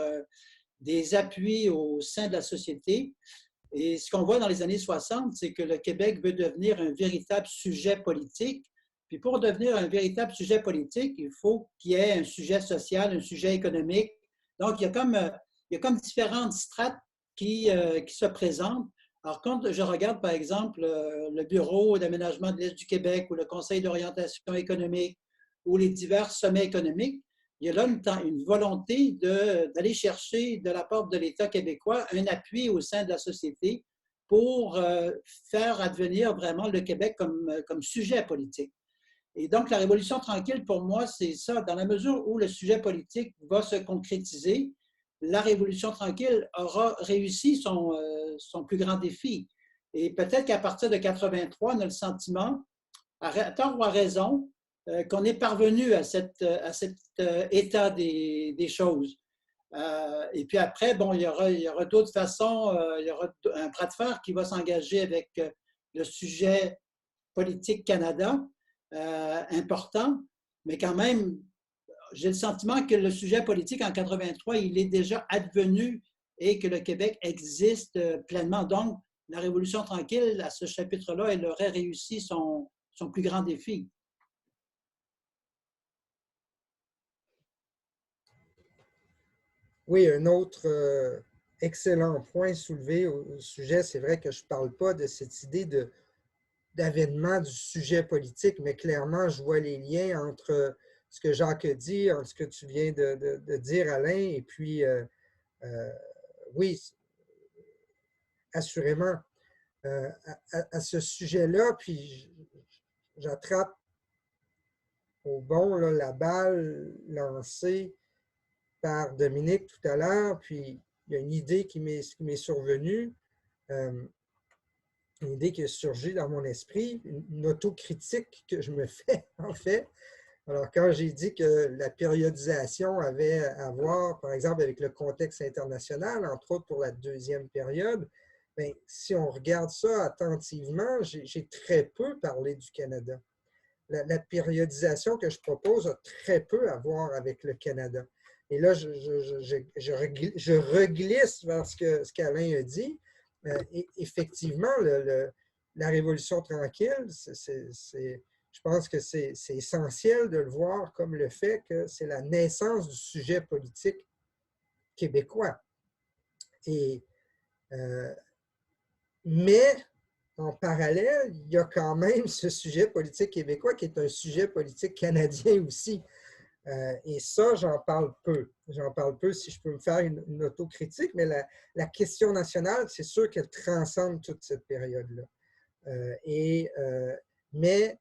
des appuis au sein de la société. Et ce qu'on voit dans les années 60, c'est que le Québec veut devenir un véritable sujet politique. Puis pour devenir un véritable sujet politique, il faut qu'il y ait un sujet social, un sujet économique. Donc, il y a comme différentes strates qui se présentent. Alors, quand je regarde, par exemple, le Bureau d'aménagement de l'Est du Québec ou le Conseil d'orientation économique ou les divers sommets économiques, il y a là une volonté d'aller chercher de la part de l'État québécois un appui au sein de la société pour faire advenir vraiment le Québec comme sujet politique. Et donc, la Révolution tranquille, pour moi, c'est ça. Dans la mesure où le sujet politique va se concrétiser, la Révolution tranquille aura réussi son plus grand défi. Et peut-être qu'à partir de 83, on a le sentiment, à tort ou à raison, qu'on est parvenu à cet état des choses. Et puis après, bon, il y aura d'autres façons, il y aura un bras de fer qui va s'engager avec le sujet politique Canada, important, mais quand même, j'ai le sentiment que le sujet politique en 83, il est déjà advenu et que le Québec existe pleinement. Donc, la Révolution tranquille, à ce chapitre-là, elle aurait réussi son plus grand défi. Oui, un autre excellent point soulevé au sujet, c'est vrai que je ne parle pas de cette idée d'avènement du sujet politique, mais clairement, je vois les liens entre ce que Jacques a dit, entre ce que tu viens de dire, Alain, et puis, oui, assurément. à ce sujet-là, puis j'attrape au bon là, la balle lancée par Dominique tout à l'heure, puis il y a une idée qui m'est survenue, une idée qui a surgi dans mon esprit, une autocritique que je me fais, en fait. Alors, quand j'ai dit que la périodisation avait à voir, par exemple, avec le contexte international, entre autres pour la deuxième période, bien, si on regarde ça attentivement, j'ai très peu parlé du Canada. La périodisation que je propose a très peu à voir avec le Canada. Et là, je reglisse vers ce qu'Alain a dit. Effectivement, la Révolution tranquille, je pense que c'est essentiel de le voir comme le fait que c'est la naissance du sujet politique québécois. Mais en parallèle, il y a quand même ce sujet politique québécois qui est un sujet politique canadien aussi. Et ça, j'en parle peu. J'en parle peu si je peux me faire une autocritique, mais la question nationale, c'est sûr qu'elle transcende toute cette période-là. Mais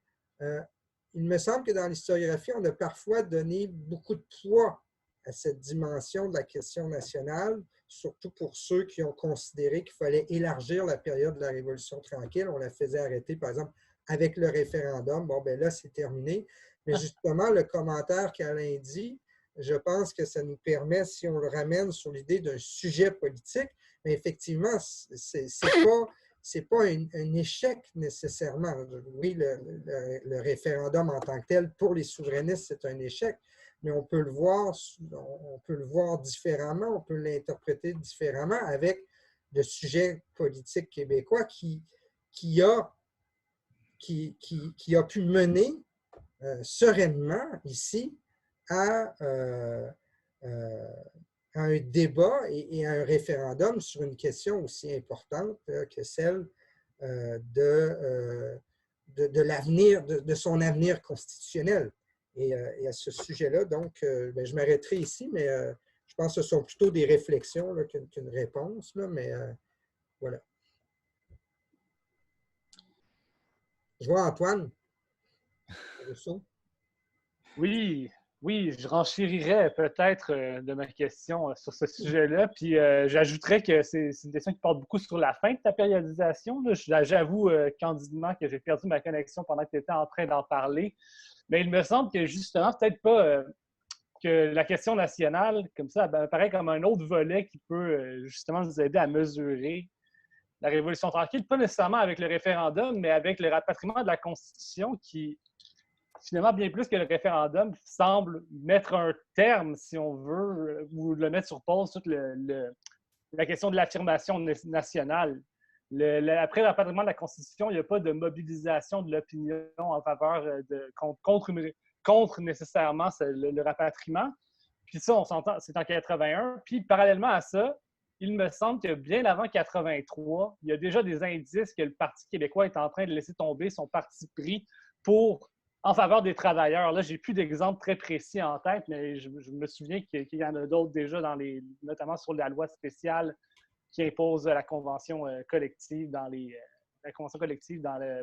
il me semble que dans l'historiographie, on a parfois donné beaucoup de poids à cette dimension de la question nationale, surtout pour ceux qui ont considéré qu'il fallait élargir la période de la Révolution tranquille. On la faisait arrêter, par exemple, avec le référendum. Bon, ben là, c'est terminé. Mais justement, le commentaire qu'Alain dit, je pense que ça nous permet, si on le ramène sur l'idée d'un sujet politique, mais effectivement, c'est pas un échec nécessairement. Oui, le référendum en tant que tel, pour les souverainistes, c'est un échec, mais on peut le voir différemment, on peut l'interpréter différemment avec le sujet politique québécois qui a pu mener sereinement ici à un débat et à un référendum sur une question aussi importante que celle de l'avenir, de son avenir constitutionnel. Et à ce sujet-là, donc, ben, je m'arrêterai ici, mais je pense que ce sont plutôt des réflexions qu'une réponse, là, mais voilà. Je vois Antoine. Oui, oui, je renchérirais peut-être de ma question sur ce sujet-là. Puis j'ajouterais que c'est une question qui porte beaucoup sur la fin de ta périodisation. J'avoue candidement que j'ai perdu ma connexion pendant que tu étais en train d'en parler. Mais il me semble que justement, peut-être pas que la question nationale, comme ça, apparaît comme un autre volet qui peut justement nous aider à mesurer la Révolution tranquille, pas nécessairement avec le référendum, mais avec le rapatriement de la Constitution qui, finalement, bien plus que le référendum, semble mettre un terme, si on veut, ou le mettre sur pause, toute la question de l'affirmation nationale. Après le rapatriement de la Constitution, il n'y a pas de mobilisation de l'opinion en faveur contre nécessairement le rapatriement. Puis ça, on s'entend, c'est en 81. Puis parallèlement à ça, il me semble que bien avant 83, il y a déjà des indices que le Parti québécois est en train de laisser tomber son parti pris en faveur des travailleurs. Là, j'ai plus d'exemples très précis en tête, mais je me souviens qu'il y en a d'autres déjà, notamment sur la loi spéciale qui impose la convention collective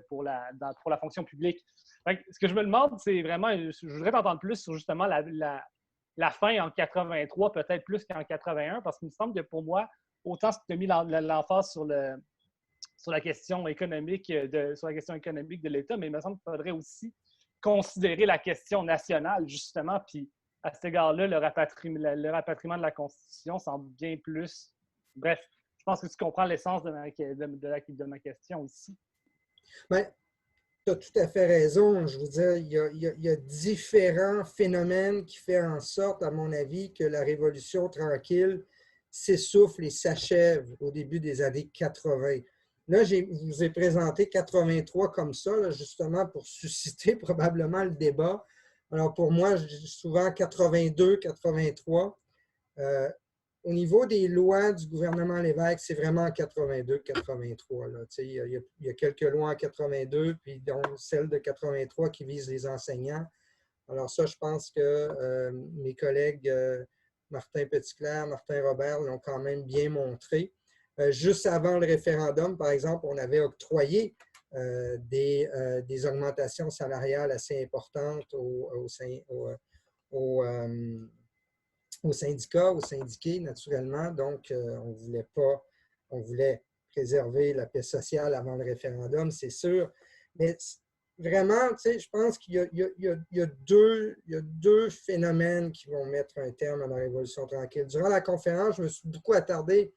pour la fonction publique. Donc, ce que je me demande, c'est vraiment, je voudrais t'entendre plus sur justement la fin en 83, peut-être plus qu'en 81, parce qu'il me semble que pour moi, autant tu as mis l'emphase sur la question économique de l'État, mais il me semble qu'il faudrait aussi considérer la question nationale, justement, puis à cet égard-là, le rapatriement de la Constitution semble bien plus. Bref, je pense que tu comprends l'essence de ma question ici. Bien, tu as tout à fait raison. Je veux dire, il y a différents phénomènes qui font en sorte, à mon avis, que la Révolution tranquille s'essouffle et s'achève au début des années 80. Là, je vous ai présenté 83 comme ça, là, justement pour susciter probablement le débat. Alors pour moi, je dis souvent 82, 83. Au niveau des lois du gouvernement Lévesque, c'est vraiment en 82, 83. Là. Il y a quelques lois en 82, puis dont celle de 83 qui vise les enseignants. Alors ça, je pense que mes collègues Martin Petitclerc, Martin Robert l'ont quand même bien montré. Juste avant le référendum, par exemple, on avait octroyé des augmentations salariales assez importantes aux syndicats, aux syndiqués, naturellement. Donc, on voulait préserver la paix sociale avant le référendum, c'est sûr. Mais vraiment, tu sais, je pense qu'il y a deux phénomènes qui vont mettre un terme à la Révolution tranquille. Durant la conférence, je me suis beaucoup attardé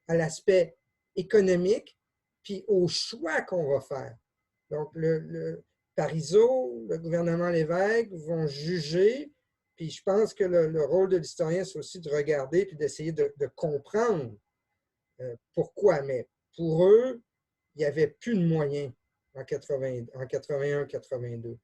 à l'aspect économique puis au choix qu'on va faire. Donc, le Parizeau, le gouvernement Lévesque vont juger, puis je pense que le rôle de l'historien, c'est aussi de regarder puis d'essayer de comprendre pourquoi. Mais pour eux, il n'y avait plus de moyens en 81-82.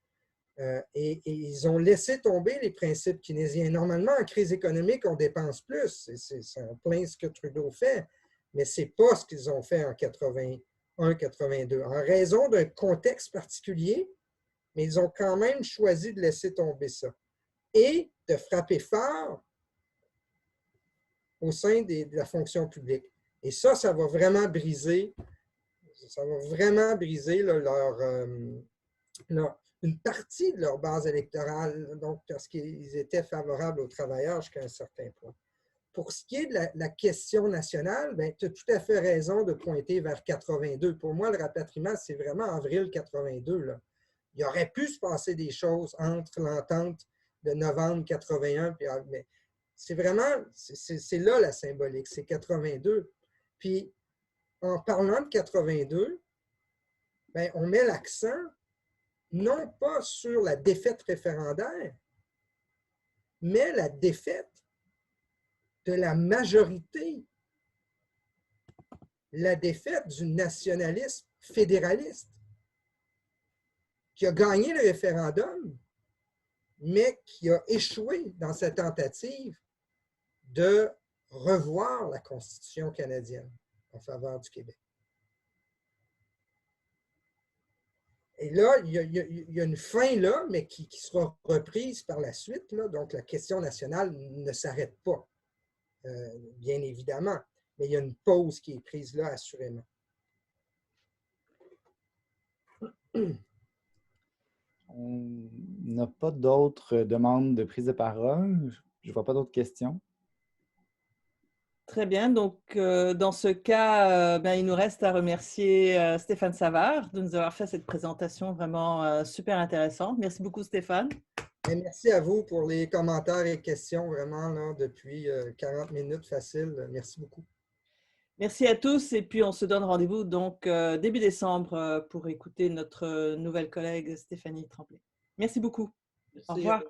Et ils ont laissé tomber les principes keynésiens. Normalement, en crise économique, on dépense plus. C'est en plein ce que Trudeau fait, mais ce n'est pas ce qu'ils ont fait en 81-82. En raison d'un contexte particulier, mais ils ont quand même choisi de laisser tomber ça et de frapper fort au sein de la fonction publique. Et ça va vraiment briser, une partie de leur base électorale, donc parce qu'ils étaient favorables aux travailleurs jusqu'à un certain point. Pour ce qui est de la question nationale, tu as tout à fait raison de pointer vers 82. Pour moi, le rapatriement, c'est vraiment avril 82. Là. Il aurait pu se passer des choses entre l'entente de novembre 81, mais c'est vraiment, c'est là la symbolique, c'est 82. Puis, en parlant de 82, on met l'accent non pas sur la défaite référendaire, mais la défaite de la majorité, la défaite du nationalisme fédéraliste qui a gagné le référendum, mais qui a échoué dans sa tentative de revoir la Constitution canadienne en faveur du Québec. Et là, il y a une fin là, mais qui sera reprise par la suite. Là. Donc, la question nationale ne s'arrête pas, bien évidemment. Mais il y a une pause qui est prise là, assurément. On n'a pas d'autres demandes de prise de parole. Je ne vois pas d'autres questions. Très bien. Donc, dans ce cas, il nous reste à remercier Stéphane Savard de nous avoir fait cette présentation vraiment super intéressante. Merci beaucoup, Stéphane. Et merci à vous pour les commentaires et questions, vraiment, là, depuis 40 minutes facile. Merci beaucoup. Merci à tous. Et puis, on se donne rendez-vous donc début décembre pour écouter notre nouvelle collègue Stéphanie Tremblay. Merci beaucoup. Merci. Au revoir.